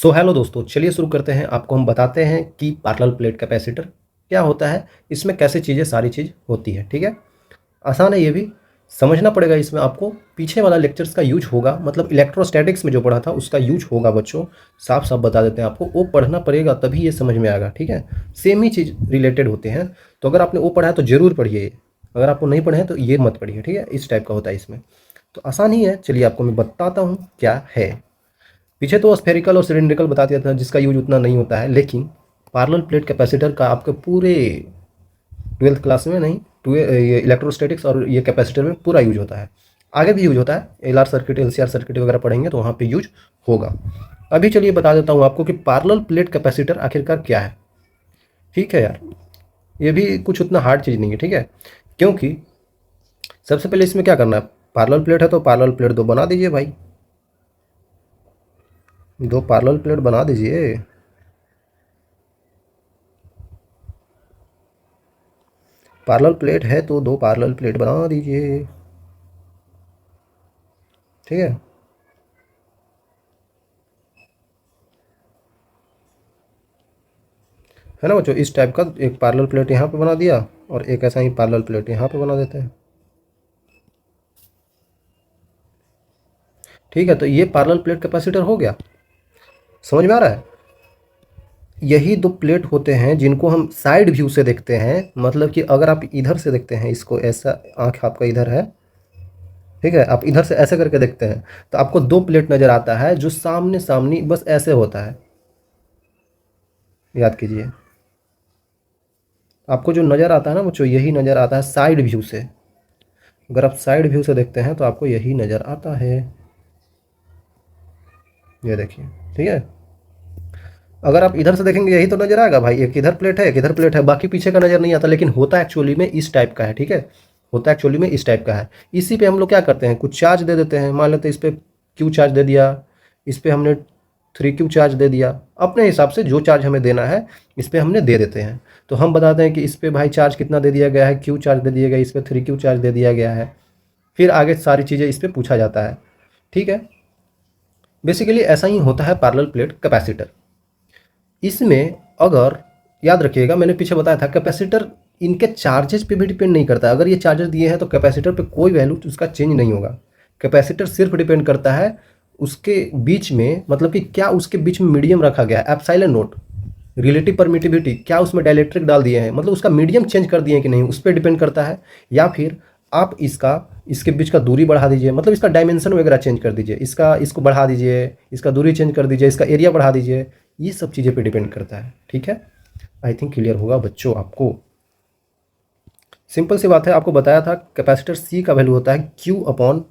So hello दोस्तों, चलिए शुरू करते हैं। आपको हम बताते हैं कि पैरेलल प्लेट कैपेसिटर क्या होता है, इसमें कैसे चीज़ें सारी चीज़ होती है। ठीक है, आसान है, ये भी समझना पड़ेगा। इसमें आपको पीछे वाला लेक्चर्स का यूज होगा, मतलब इलेक्ट्रोस्टैटिक्स में जो पढ़ा था उसका यूज होगा बच्चों। साफ साफ बता देते हैं आपको, वो पढ़ना पड़ेगा तभी ये समझ में आएगा। ठीक है, सेम ही चीज़ रिलेटेड होते हैं। तो अगर आपने वो पढ़ा है तो ज़रूर पढ़िए, अगर आपको नहीं पढ़े हैं तो ये मत पढ़िए। ठीक है, इस टाइप का होता है इसमें। तो आसान ही है, चलिए आपको मैं बताता हूँ क्या है। पीछे तो स्फेरिकल और सिलिंड्रिकल बता दिया था जिसका यूज उतना नहीं होता है, लेकिन पैरेलल प्लेट कैपेसिटर का आपके पूरे 12th क्लास में नहीं, ये इलेक्ट्रोस्टैटिक्स और ये कैपेसिटर में पूरा यूज होता है। आगे भी यूज होता है, एलआर सर्किट एलसीआर सर्किट वगैरह पढ़ेंगे तो वहाँ पे यूज होगा। अभी चलिए बता देता हूँ आपको कि पैरेलल प्लेट कैपेसिटर आखिरकार क्या है। ठीक है यार, ये भी कुछ उतना हार्ड चीज़ नहीं है। ठीक है, क्योंकि सबसे पहले इसमें क्या करना है, पैरेलल प्लेट है तो पैरेलल प्लेट दो बना दीजिए भाई, दो पैरेलल प्लेट बना दीजिए। पैरेलल प्लेट है तो दो पैरेलल प्लेट बना दीजिए। ठीक है, है ना बच्चों। इस टाइप का एक पैरेलल प्लेट यहाँ पे बना दिया और एक ऐसा ही पैरेलल प्लेट यहाँ पे बना देते हैं। ठीक है, तो ये पैरेलल प्लेट कैपेसिटर हो गया, समझ में आ रहा है। यही दो प्लेट होते हैं जिनको हम साइड व्यू से देखते हैं, मतलब कि अगर आप इधर से देखते हैं इसको, ऐसा आँख आपका इधर है, ठीक है, आप इधर से ऐसे करके देखते हैं तो आपको दो प्लेट नज़र आता है जो सामने सामने बस ऐसे होता है। याद कीजिए, आपको जो नज़र आता है ना बच्चों, यही नज़र आता है साइड व्यू से। अगर आप साइड व्यू से देखते हैं तो आपको यही नज़र आता है, ये देखिए। ठीक है, अगर आप इधर से देखेंगे यही तो नज़र आएगा भाई, एक इधर प्लेट है एक इधर प्लेट है, बाकी पीछे का नज़र नहीं आता। लेकिन होता एक्चुअली में इस टाइप का है। ठीक है, होता एक्चुअली में इस टाइप का है। इसी पे हम लोग क्या करते हैं, कुछ चार्ज दे देते हैं। मान लेते हैं इस पर क्यू चार्ज दे दिया, इस पर हमने 3Q चार्ज दे दिया। अपने हिसाब से जो चार्ज हमें देना है इस पर हमने दे देते हैं। तो हम बताते हैं कि इस पर भाई चार्ज कितना दे दिया गया है, क्यू चार्ज दे दिया गया है, इस पर 3Q चार्ज दे दिया गया है। फिर आगे सारी चीज़ें इस पर पूछा जाता है। ठीक है, बेसिकली ऐसा ही होता है पैरेलल प्लेट कैपेसिटर। इसमें अगर याद रखिएगा, मैंने पीछे बताया था कैपेसिटर इनके चार्जेस पे भी डिपेंड नहीं करता है। अगर ये चार्जेस दिए हैं तो कैपेसिटर पे कोई वैल्यू उसका चेंज नहीं होगा। कैपेसिटर सिर्फ डिपेंड करता है उसके बीच में, मतलब कि क्या उसके बीच में मीडियम रखा गया है, एप्सिलॉन नोट, रिलेटिव परमिटिविटी, क्या उसमें डाइलेक्ट्रिक डाल दिए हैं, मतलब उसका मीडियम चेंज कर दिए हैं कि नहीं, उस पर डिपेंड करता है। या फिर आप इसके बीच का दूरी बढ़ा दीजिए, मतलब इसका डायमेंशन वगैरह चेंज कर दीजिए, इसको बढ़ा दीजिए, इसका दूरी चेंज कर दीजिए, इसका एरिया बढ़ा दीजिए, ये सब चीज़ें पे डिपेंड करता है। ठीक है, आई थिंक क्लियर होगा बच्चों आपको। सिंपल सी बात है, आपको बताया था कैपेसिटर सी का वैल्यू होता है क्यू अपॉन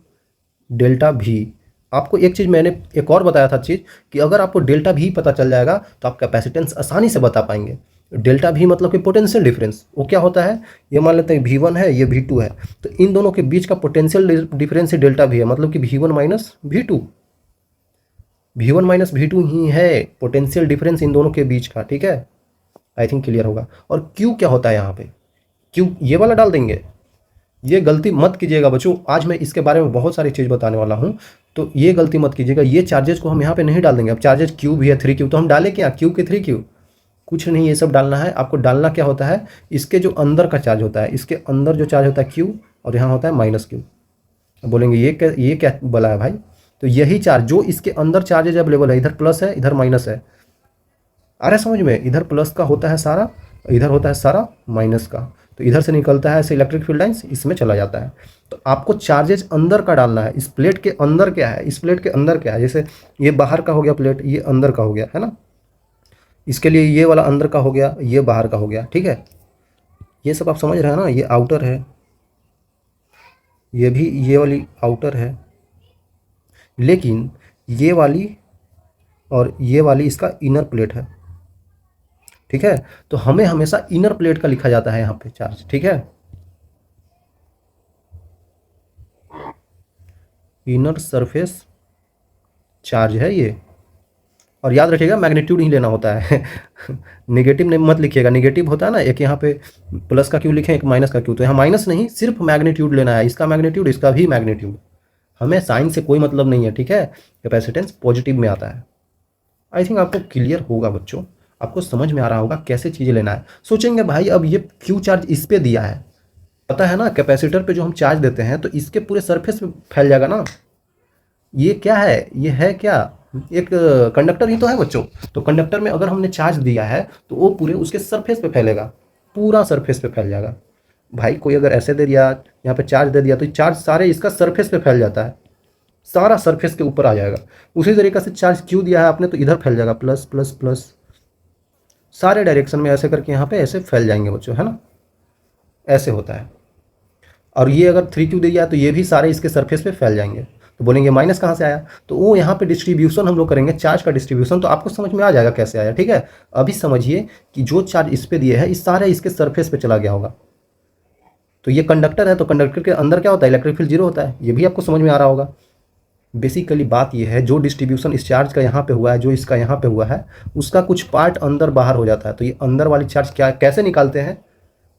डेल्टा भी। आपको एक चीज़ मैंने एक और बताया था चीज़, कि अगर आपको डेल्टा भी पता चल जाएगा तो आप कैपेसिटेंस आसानी से बता पाएंगे। डेल्टा भी मतलब कि पोटेंशियल डिफरेंस, वो क्या होता है, ये मान लेते हैं V1 है, ये V2 है, तो इन दोनों के बीच का पोटेंशियल डिफरेंस ही डेल्टा भी है, मतलब कि V1 minus V2। V1 minus V2 ही है पोटेंशियल डिफरेंस इन दोनों के बीच का। ठीक है, आई थिंक क्लियर होगा। और Q क्या होता है यहाँ पे, Q ये वाला डाल देंगे। ये गलती मत कीजिएगा बच्चों, आज मैं इसके बारे में बहुत सारी चीज़ बताने वाला हूँ, तो ये गलती मत कीजिएगा। ये चार्जेस को हम यहाँ पे नहीं डाल देंगे। अब चार्जेस क्यू भी है 3Q, तो हम डालें क्या, क्यू के 3Q, कुछ नहीं, ये सब डालना है आपको। डालना क्या होता है, इसके जो अंदर का चार्ज होता है, इसके अंदर जो चार्ज होता है Q, और यहाँ होता है माइनस Q। बोलेंगे ये क्या बोला है भाई, तो यही चार्ज जो इसके अंदर चार्जेज अवेलेबल है, इधर प्लस है इधर माइनस है। अरे समझ में, इधर प्लस का होता है सारा, इधर होता है सारा माइनस का, तो इधर से निकलता है ऐसे इलेक्ट्रिक फील्ड लाइंस, इसमें चला जाता है। तो आपको चार्जेज अंदर का डालना है। इस प्लेट के अंदर क्या है, इस प्लेट के अंदर क्या है, जैसे ये बाहर का हो गया प्लेट, ये अंदर का हो गया, है ना। इसके लिए ये वाला अंदर का हो गया, ये बाहर का हो गया। ठीक है, ये सब आप समझ रहे हैं ना। ये आउटर है, ये भी ये वाली आउटर है, लेकिन ये वाली और ये वाली इसका इनर प्लेट है। ठीक है, तो हमें हमेशा इनर प्लेट का लिखा जाता है यहाँ पे चार्ज। ठीक है, इनर सरफेस चार्ज है ये। और याद रखिएगा मैग्नीट्यूड ही लेना होता है नेगेटिव नहीं मत लिखिएगा। नेगेटिव होता है ना, एक यहाँ पे प्लस का क्यू लिखें, एक माइनस का क्यू, तो यहाँ माइनस नहीं, सिर्फ मैग्नीट्यूड लेना है, इसका मैग्नीट्यूड इसका भी मैग्नीट्यूड। हमें साइन से कोई मतलब नहीं है। ठीक है, कैपेसिटेंस पॉजिटिव में आता है। आई थिंक आपको क्लियर होगा बच्चों, आपको समझ में आ रहा होगा कैसे चीज़ें लेना है। सोचेंगे भाई अब ये क्यू चार्ज इस पे दिया है, पता है ना कैपेसिटर पे जो हम चार्ज देते हैं तो इसके पूरे सरफेस पे फैल जाएगा ना। ये क्या है, ये है क्या, एक कंडक्टर ही तो है बच्चों। तो कंडक्टर में अगर हमने चार्ज दिया है तो वो पूरे उसके सरफेस पे फैलेगा, पूरा सरफेस पे फैल जाएगा। भाई कोई अगर ऐसे दे दिया, यहाँ पे चार्ज दे दिया तो चार्ज सारे इसका सरफेस पे फैल जाता है, सारा सरफेस के ऊपर आ जाएगा। उसी तरीके से चार्ज क्यू दिया है आपने तो इधर फैल जाएगा, प्लस प्लस प्लस, सारे डायरेक्शन में ऐसे करके यहाँ पे ऐसे फैल जाएंगे बच्चों, है ना, ऐसे होता है। और ये अगर 3Q दे दिया तो ये भी सारे इसके सरफेस पे फैल जाएंगे। तो बोलेंगे माइनस कहाँ से आया, तो वो यहाँ पे डिस्ट्रीब्यूशन हम लोग करेंगे, चार्ज का डिस्ट्रीब्यूशन, तो आपको समझ में आ जाएगा कैसे आया। ठीक है, अभी समझिए कि जो चार्ज इस पे दिए है इस सारे इसके सरफेस पे चला गया होगा। तो ये कंडक्टर है, तो कंडक्टर के अंदर क्या होता है, इलेक्ट्रिक फील्ड जीरो होता है, ये भी आपको समझ में आ रहा होगा। बेसिकली बात ये है, जो डिस्ट्रीब्यूशन इस चार्ज का यहाँ पे हुआ है, जो इसका यहाँ पे हुआ है, उसका कुछ पार्ट अंदर बाहर हो जाता है। तो ये अंदर वाली चार्ज क्या कैसे निकालते हैं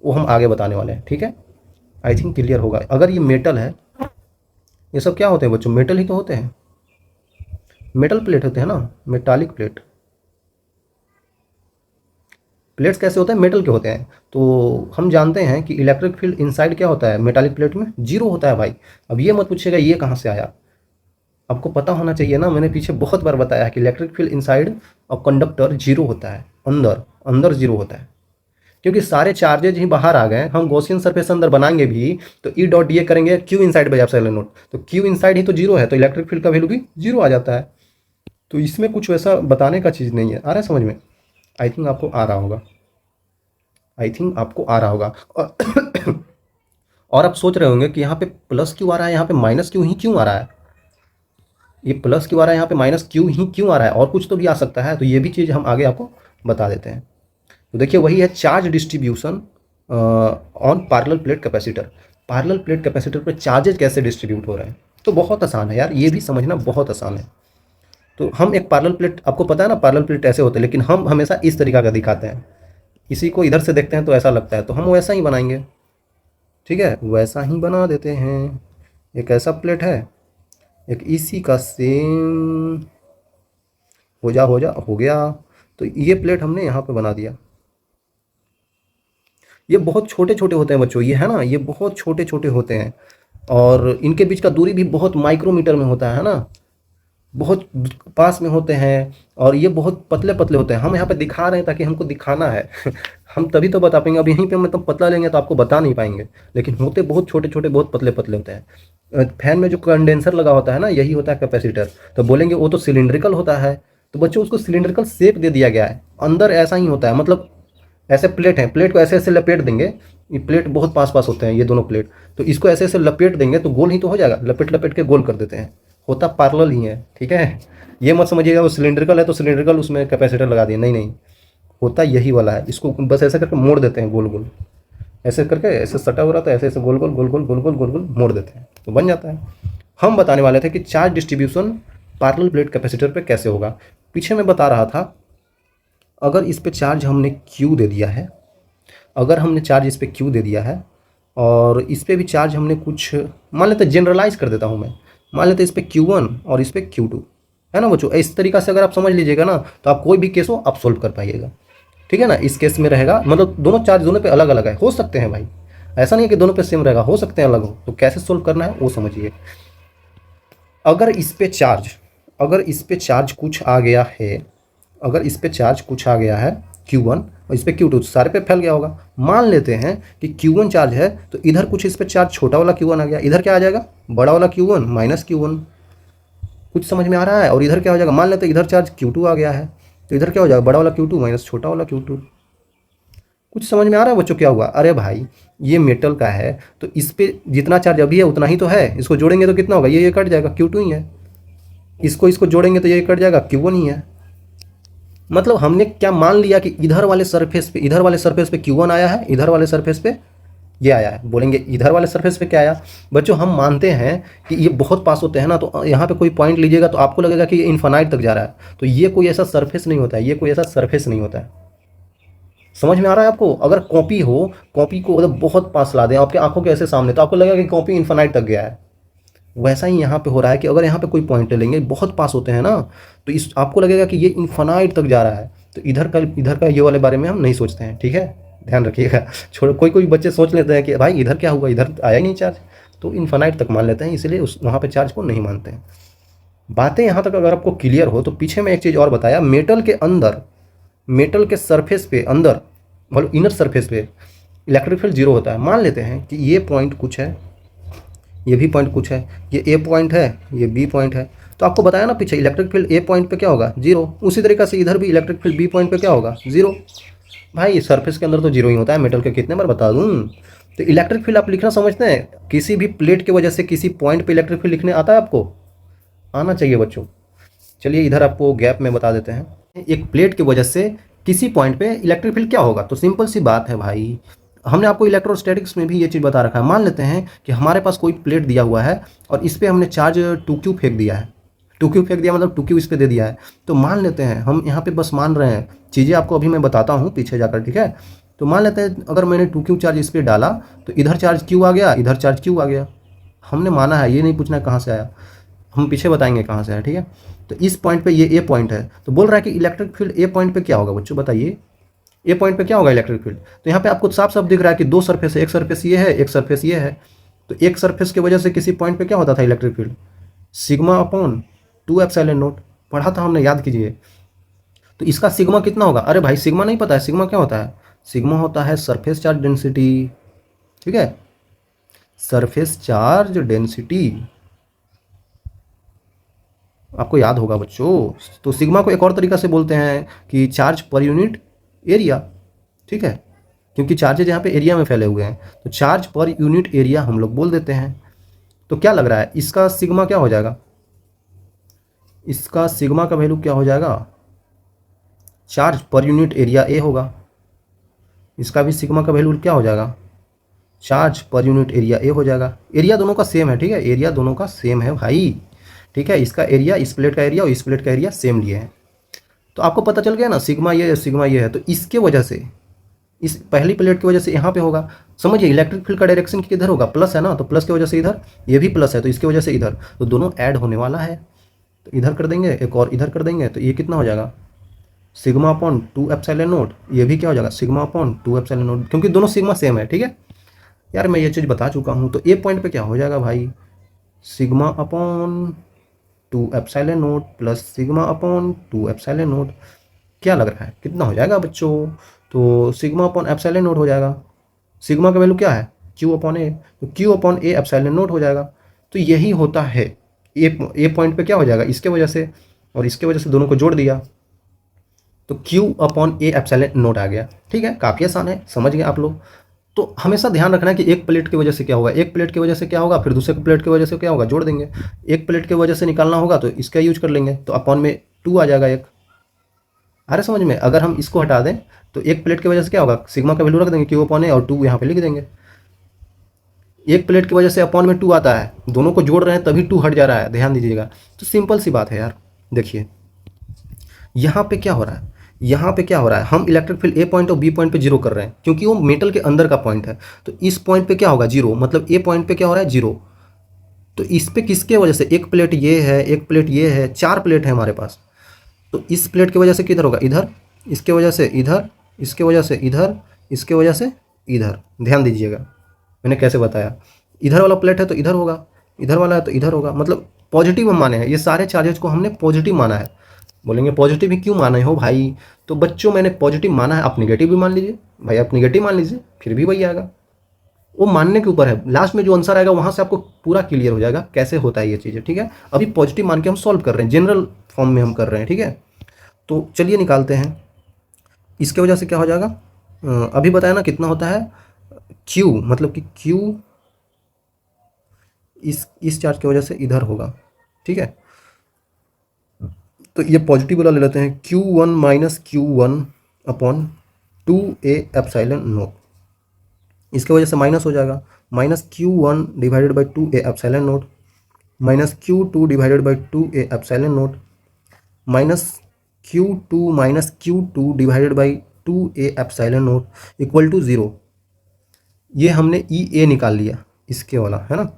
वो हम आगे बताने वाले हैं। ठीक है, आई थिंक क्लियर होगा। अगर ये मेटल है, ये सब क्या होते हैं बच्चों, मेटल ही तो होते हैं, मेटल प्लेट होते हैं ना, मेटालिक प्लेट। प्लेट्स कैसे होते हैं, मेटल के होते हैं। तो हम जानते हैं कि इलेक्ट्रिक फील्ड इनसाइड क्या होता है, मेटालिक प्लेट में जीरो होता है भाई। अब ये मत पूछिएगा ये कहाँ से आया, आपको पता होना चाहिए ना, मैंने पीछे बहुत बार बताया कि इलेक्ट्रिक फील्ड इनसाइड और कंडक्टर जीरो होता है, अंदर अंदर जीरो होता है, क्योंकि सारे चार्जेज ही बाहर आ गए। हम गॉसियन सरफेस अंदर बनाएंगे भी तो ई डॉट डी ए करेंगे, Q inside by epsilon not, तो क्यू इनसाइड ही तो जीरो है, तो इलेक्ट्रिक फील्ड का वैल्यू भी जीरो आ जाता है। तो इसमें कुछ वैसा बताने का चीज़ नहीं है। आ रहा है समझ में, आई थिंक आपको आ रहा होगा, आई थिंक आपको आ रहा होगा। और आप सोच रहे होंगे कि यहाँ पे प्लस क्यों आ रहा है, यहाँ पे माइनस क्यों ही क्यों आ रहा है, ये प्लस क्यों आ रहा है, यहाँ पे माइनस क्यों ही क्यों आ रहा है, और कुछ तो भी आ सकता है। तो ये भी चीज़ हम आगे आपको बता देते हैं। तो देखिए वही है charge distribution on parallel plate capacitor. Parallel plate capacitor पर चार्जेज कैसे डिस्ट्रीब्यूट हो रहे हैं, तो बहुत आसान है यार, ये भी समझना बहुत आसान है। तो हम एक पैरेलल प्लेट, आपको पता है ना पैरेलल प्लेट ऐसे होते हैं, लेकिन हम हमेशा इस तरीका का दिखाते हैं। इसी को इधर से देखते हैं तो ऐसा लगता है, तो हम वैसा ही बनाएंगे। ठीक है, वैसा ही बना देते हैं। एक ऐसा प्लेट है, एक इसी का सेम, हो गया। तो ये प्लेट हमने यहाँ पे बना दिया। ये बहुत छोटे छोटे होते हैं बच्चों, ये है ना, ये बहुत छोटे छोटे होते हैं, और इनके बीच का दूरी भी बहुत माइक्रोमीटर में होता है ना, बहुत पास में होते हैं, और ये बहुत पतले पतले होते हैं। हम यहाँ पे दिखा रहे हैं ताकि हमको दिखाना है। हम तभी तो बता पाएंगे, अब यहीं पे मतलब पतला लेंगे तो आपको बता नहीं पाएंगे, लेकिन होते बहुत छोटे छोटे बहुत पतले पतले होते हैं। फैन में जो कंडेंसर लगा होता है ना, यही होता है कैपेसिटर। तो बोलेंगे वो तो सिलिंड्रिकल होता है, तो बच्चों उसको सिलिंड्रिकल शेप दे दिया गया है, अंदर ऐसा ही होता है। मतलब ऐसे प्लेट है, प्लेट को ऐसे ऐसे लपेट देंगे, ये प्लेट बहुत पास पास होते हैं ये दोनों प्लेट, तो इसको ऐसे ऐसे लपेट देंगे तो गोल ही तो हो जाएगा, लपेट लपेट के गोल कर देते हैं, होता पैरेलल ही है। ठीक है, ये मत समझिएगा वो सिलिंड्रिकल है तो सिलिंड्रिकल उसमें कैपेसिटर लगा दिए, नहीं नहीं, होता यही वाला है। इसको बस ऐसे करके मोड़ देते हैं गोल गोल, ऐसे करके ऐसे सटा हो रहा था, ऐसे ऐसे गोल गोल गोल गोल गोल गोल गोल गोल मोड़ देते हैं तो बन जाता है। हम बताने वाले थे कि charge distribution parallel plate capacitor पे कैसे होगा। पीछे मैं बता रहा था, अगर इस पे चार्ज हमने Q दे दिया है, अगर हमने चार्ज इस पे Q दे दिया है, और इस पे भी चार्ज हमने कुछ, मान लेते जनरलाइज कर देता हूँ मैं, मान लेते इस पे Q1 और इस पे Q2, है ना बच्चों। इस तरीक़ा से अगर आप समझ लीजिएगा ना तो आप कोई भी केस हो आप सोल्व कर पाइएगा। ठीक है ना, इस केस में रहेगा मतलब दोनों चार्ज दोनों पे अलग अलग है, हो सकते हैं भाई, ऐसा नहीं है कि दोनों पे सेम रहेगा, हो सकते हैं अलग हो। तो कैसे सोल्व करना है वो समझिए। अगर इस पे चार्ज कुछ आ गया है, अगर इस पे चार्ज कुछ आ गया है Q1 और इस पे Q2, सारे पे फैल गया होगा। मान लेते हैं कि Q1 चार्ज है तो इधर कुछ इस पे चार्ज छोटा वाला Q1 आ गया, इधर क्या आ जाएगा बड़ा वाला Q1 माइनस Q1, कुछ समझ में आ रहा है। और इधर क्या हो जाएगा, मान लेते हैं इधर चार्ज Q2 आ गया है तो इधर क्या हो जाएगा बड़ा वाला Q2 माइनस छोटा वाला Q2। कुछ समझ में आ रहा है बच्चों क्या हुआ, अरे भाई ये मेटल का है तो इस पे जितना चार्ज अभी है उतना ही तो है, इसको जोड़ेंगे तो कितना होगा, ये कट जाएगा Q2 ही है, इसको जोड़ेंगे तो ये कट जाएगा Q1 ही है। मतलब हमने क्या मान लिया कि इधर वाले सरफेस पे Q1 आया है, इधर वाले सरफेस पे ये आया है। बोलेंगे इधर वाले सरफेस पे क्या आया, बच्चों हम मानते हैं कि ये बहुत पास होते हैं ना, तो यहाँ पे कोई पॉइंट लीजिएगा तो आपको लगेगा कि ये इन्फानाइट तक जा रहा है, तो ये कोई ऐसा सरफेस नहीं होता है, ये कोई ऐसा सरफेस नहीं होता है। समझ में आ रहा है आपको। अगर कॉपी हो, कॉपी को मतलब बहुत पास ला दें आपके आंखों के ऐसे सामने, तो आपको लगेगा कि कॉपी इन्फानाइट तक गया है, वैसा ही यहाँ पे हो रहा है कि अगर यहाँ पे कोई पॉइंट ले लेंगे, बहुत पास होते हैं ना, तो इस आपको लगेगा कि ये इन्फानाइट तक जा रहा है। तो इधर का ये वाले बारे में हम नहीं सोचते हैं, ठीक है, ध्यान रखिएगा। छोड़ कोई कोई बच्चे सोच लेते हैं कि भाई इधर क्या हुआ, इधर आया ही नहीं चार्ज, तो इन्फानाइट तक मान लेते हैं, इसलिए उस वहाँ पे चार्ज को नहीं मानते हैं। बातें यहाँ तक अगर आपको क्लियर हो तो पीछे में एक चीज़ और बताया, मेटल के अंदर, मेटल के सरफेस पे अंदर, मतलब इनर सरफेस पे इलेक्ट्रिक फील्ड जीरो होता है। मान लेते हैं कि ये पॉइंट कुछ है, ये भी पॉइंट कुछ है, ये ए पॉइंट है, ये बी पॉइंट है, तो आपको बताया ना पीछे इलेक्ट्रिक फील्ड ए पॉइंट पे क्या होगा, जीरो। उसी तरीके से इधर भी इलेक्ट्रिक फील्ड बी पॉइंट पे क्या होगा, जीरो। भाई सरफेस के अंदर तो जीरो ही होता है, मेटल के कितने बार बता दूं। तो इलेक्ट्रिक फील्ड आप लिखना समझते हैं, किसी भी प्लेट की वजह से किसी पॉइंट पे इलेक्ट्रिक फील्ड लिखने आता है आपको, आना चाहिए बच्चों। चलिए इधर आपको गैप में बता देते हैं, एक प्लेट की वजह से किसी पॉइंट पे इलेक्ट्रिक फील्ड क्या होगा। तो सिंपल सी बात है भाई, हमने आपको इलेक्ट्रोस्टैटिक्स में भी ये चीज़ बता रखा है। मान लेते हैं कि हमारे पास कोई प्लेट दिया हुआ है और इस पर हमने चार्ज 2Q फेंक दिया है, 2Q फेंक दिया मतलब 2Q इस पर दे दिया है। तो मान लेते हैं, हम यहाँ पे बस मान रहे हैं, चीज़ें आपको अभी मैं बताता हूँ पीछे जाकर, ठीक है। तो मान लेते हैं अगर मैंने 2Q चार्ज इस पर डाला तो इधर चार्ज Q आ गया, इधर चार्ज Q आ गया। हमने माना है, ये नहीं पूछना कहाँ से आया, हम पीछे बताएंगे कहाँ से आया, ठीक है। तो इस पॉइंट पे ये ए पॉइंट है, तो बोल रहा है कि इलेक्ट्रिक फील्ड ए पॉइंट पे क्या होगा बच्चों, बताइए ए पॉइंट पे क्या होगा इलेक्ट्रिक फील्ड। तो यहाँ पे आपको साफ साफ दिख रहा है कि दो सरफेस है, एक सरफेस ये है, एक सरफेस ये है। तो एक सरफेस की वजह से किसी पॉइंट पे क्या होता था electric field, sigma upon 2 epsilon not, पढ़ा था हमने, याद कीजिए। तो इसका सिग्मा कितना होगा, अरे भाई सिग्मा नहीं पता है, सिग्मा क्या होता है, सिग्मा होता है सरफेस चार्ज डेंसिटी, ठीक है, सरफेस चार्ज डेंसिटी, आपको याद होगा बच्चों। तो सिग्मा को एक और तरीका से बोलते हैं कि चार्ज पर यूनिट एरिया, ठीक है, क्योंकि चार्जेज यहाँ पे एरिया में फैले हुए हैं, तो चार्ज पर यूनिट एरिया हम लोग बोल देते हैं। तो क्या लग रहा है, इसका सिग्मा क्या हो जाएगा, इसका सिग्मा का वैल्यू क्या हो जाएगा, charge per unit area A होगा। इसका भी सिग्मा का वैल्यू क्या हो जाएगा, charge per unit area A हो जाएगा। एरिया दोनों का सेम है, ठीक है, एरिया दोनों का सेम है भाई, ठीक है। इसका एरिया, इस प्लेट का एरिया और इस प्लेट का एरिया सेम लिए हैं। तो आपको पता चल गया ना, सिग्मा ये है, तो इसके वजह से, इस पहली प्लेट की वजह से यहाँ पे होगा। समझिए इलेक्ट्रिक फील्ड का डायरेक्शन किधर होगा, प्लस है ना, तो प्लस की वजह से इधर, ये भी प्लस है तो इसकी वजह से इधर, तो दोनों ऐड होने वाला है। तो इधर कर देंगे, एक और इधर कर देंगे, तो ये कितना हो जाएगा, सिग्मा अपॉन 2 एप्सिलॉन नॉट। ये भी क्या हो जाएगा, सिग्मा अपॉन 2 एप्सिलॉन नॉट, क्योंकि दोनों सिग्मा सेम है, ठीक है यार, मैं ये चीज़ बता चुका हूँ। तो ए पॉइंट पे क्या हो जाएगा भाई, sigma upon 2 epsilon not plus sigma upon 2 epsilon not. क्या लग रहा है कितना हो जाएगा बच्चों, तो सिग्मा अपॉन एप्सिलॉन नॉट हो जाएगा। सिग्मा का वैल्यू क्या है, क्यू अपॉन ए, तो Q upon A epsilon not हो जाएगा। तो यही होता है, ए पॉइंट पे क्या हो जाएगा, इसके वजह से और इसके वजह से दोनों को जोड़ दिया, तो Q upon A epsilon naught आ गया, ठीक है, काफ़ी आसान है, समझ गए आप लोग। तो हमेशा ध्यान रखना है कि एक प्लेट की वजह से क्या होगा, एक प्लेट की वजह से क्या होगा, फिर दूसरे प्लेट की वजह से क्या होगा, जोड़ देंगे। एक प्लेट की वजह से निकालना होगा तो इसका यूज कर लेंगे, तो अपॉन में 2 आ जाएगा एक। अरे समझ में, अगर हम इसको हटा दें तो एक प्लेट की वजह से क्या होगा, सिग्मा का वैल्यू रख देंगे क्यू अपॉन ए और 2 यहाँ पे लिख देंगे। एक प्लेट की वजह से अपॉन में 2 आता है, दोनों को जोड़ रहे हैं तभी 2 हट जा रहा है, ध्यान दीजिएगा। तो सिंपल सी बात है यार, देखिए यहाँ पे क्या हो रहा है, यहाँ पे क्या हो रहा है, हम इलेक्ट्रिक फील्ड ए पॉइंट और बी पॉइंट पे जीरो कर रहे हैं, क्योंकि वो मेटल के अंदर का पॉइंट है। तो इस पॉइंट पे क्या होगा, जीरो, मतलब ए पॉइंट पे क्या हो रहा है, जीरो। तो इस पे किसके वजह से, एक प्लेट ये है, एक प्लेट ये है, 4 प्लेट है हमारे पास। तो इस प्लेट की वजह से किधर होगा, इधर, इसके वजह से इधर, इसके वजह से इधर, इसके वजह से इधर। ध्यान दीजिएगा मैंने कैसे बताया, इधर वाला प्लेट है तो इधर होगा, इधर वाला है तो इधर होगा, मतलब पॉजिटिव हम माने हैं, ये सारे चार्जेस को हमने पॉजिटिव माना है। बोलेंगे पॉजिटिव ही क्यों माने हो भाई, तो बच्चों मैंने पॉजिटिव माना है, आप नेगेटिव भी मान लीजिए भाई, आप नेगेटिव मान लीजिए, फिर भी वही आएगा, वो मानने के ऊपर है। लास्ट में जो आंसर आएगा वहाँ से आपको पूरा क्लियर हो जाएगा कैसे होता है ये चीज़ें, ठीक है। अभी पॉजिटिव मान के हम सॉल्व कर रहे हैं, जनरल फॉर्म में हम कर रहे हैं, ठीक है। तो चलिए निकालते हैं, इसके वजह से क्या हो जाएगा, अभी बताया ना कितना होता है, क्यू, मतलब कि क्यू इस चार्ज की वजह से इधर होगा, ठीक है। तो ये पॉजिटिव वाला ले लेते हैं, Q1 minus Q1 upon 2A epsilon not, इसके वजह से माइनस हो जाएगा, minus Q1 divided by 2A epsilon naught minus Q2 divided by 2A epsilon naught minus Q2 divided by 2A epsilon naught equal to 0। ये हमने EA निकाल लिया, इसके वाला है ना,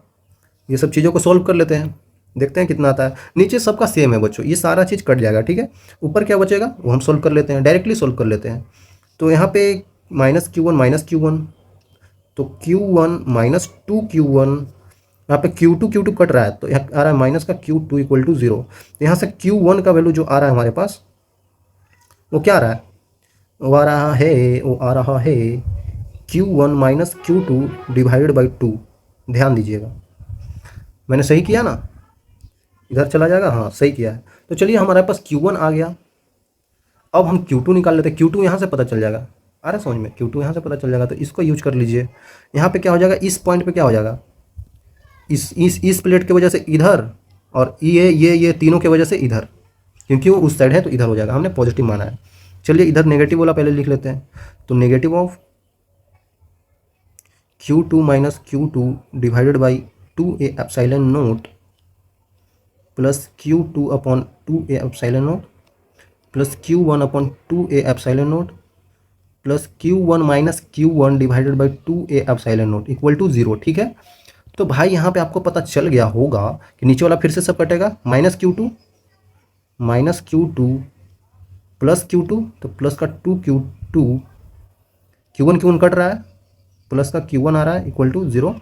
ये सब चीज़ों को सॉल्व कर लेते हैं, देखते हैं कितना आता है। नीचे सबका सेम है बच्चों, ये सारा चीज़ कट जाएगा, ठीक है। ऊपर क्या बचेगा वो हम सॉल्व कर लेते हैं, डायरेक्टली सॉल्व कर लेते हैं। तो यहाँ पे -q1 तो q1 -2q1, यहाँ पे q2 कट रहा है तो यहाँ आ रहा है माइनस का q2 = 0। तो यहाँ से q1 का वैल्यू जो आ रहा है हमारे पास वो क्या आ रहा है, वो आ रहा है q1 - q2 / 2। ध्यान दीजिएगा, मैंने सही किया ना, इधर चला जाएगा, हाँ सही किया है। तो चलिए हमारे पास q1 आ गया। अब हम q2 निकाल लेते हैं, q2 यहाँ से पता चल जाएगा, आ रहा है समझ में, q2 यहाँ से पता चल जाएगा। तो इसको यूज कर लीजिए। यहाँ पे क्या हो जाएगा, इस पॉइंट पे क्या हो जाएगा, इस प्लेट की वजह से इधर, और ये तीनों की वजह से इधर, क्योंकि वो उस साइड है तो इधर हो जाएगा, हमने पॉजिटिव माना है। चलिए इधर नेगेटिव वाला पहले लिख लेते हैं। तो negative of q2 - q2 / 2a ε0 plus q2/2a ε0 plus q1/2a ε0 plus q1 - q1 / 2a ε0 = 0, ठीक है। तो भाई यहाँ पे आपको पता चल गया होगा कि नीचे वाला फिर से सब कटेगा, -q2 प्लस q2 तो प्लस का 2q2, q1 कट रहा है, प्लस का q1 आ रहा है = 0।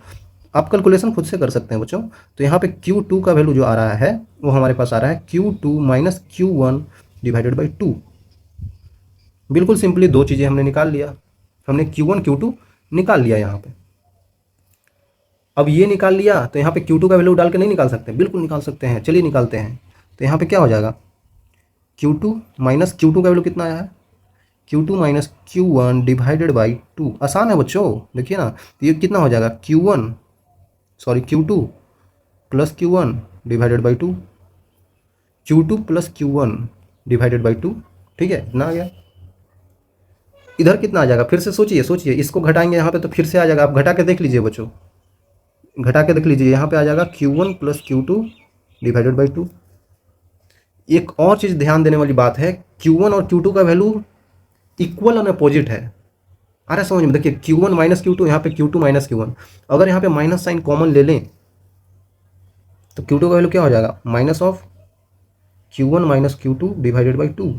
आप कैलकुलेशन खुद से कर सकते हैं बच्चों। तो यहाँ पे q2 का वैल्यू जो आ रहा है वो हमारे पास आ रहा है q2 - q1 / 2। बिल्कुल सिंपली दो चीज़ें हमने निकाल लिया, हमने q1 q2 निकाल लिया यहाँ पे। अब ये निकाल लिया तो यहाँ पे q2 का वैल्यू डाल के नहीं निकाल सकते, बिल्कुल निकाल सकते हैं, चलिए निकालते हैं। तो यहाँ पे क्या हो जाएगा, q2 - q2 का वैल्यू कितना आया है, q2 - q1 / 2। आसान है बच्चों, देखिए ना, तो ये कितना हो जाएगा, q2 plus q1 / 2, q2 plus q1 / 2, ठीक है, इतना आ गया। इधर कितना आ जाएगा, फिर से सोचिए, इसको घटाएंगे यहाँ पे तो फिर से आ जाएगा। आप घटा के देख लीजिए बच्चों, घटा के देख लीजिए, यहाँ पे आ जाएगा q1 प्लस q2 / 2। एक और चीज़ ध्यान देने वाली बात है, q1 और q2 का वैल्यू इक्वल और अपोजिट है। आ रहा है समझ में, देखिए q1 - q2, यहाँ पे q2 - q1, अगर यहाँ पे माइनस साइन कॉमन ले लें तो q2 का वैल्यू क्या हो जाएगा, -q1 - q2 / 2।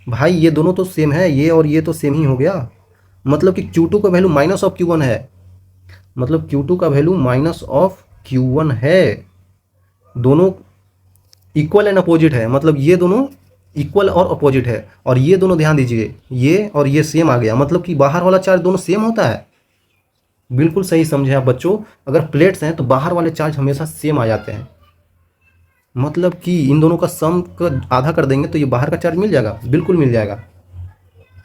भाई ये दोनों तो सेम है, ये और ये तो सेम ही हो गया, मतलब कि q2 का वैल्यू -q1 है, मतलब q2 का वैल्यू -q1 है। दोनों इक्वल एंड अपोजिट है, मतलब ये दोनों इक्वल और अपोजिट है। और ये दोनों ध्यान दीजिए, ये और ये सेम आ गया, मतलब कि बाहर वाला चार्ज दोनों सेम होता है। बिल्कुल सही समझे आप बच्चों, अगर प्लेट्स हैं तो बाहर वाले चार्ज हमेशा सेम आ जाते हैं, मतलब कि इन दोनों का सम का आधा कर देंगे तो ये बाहर का चार्ज मिल जाएगा, बिल्कुल मिल जाएगा।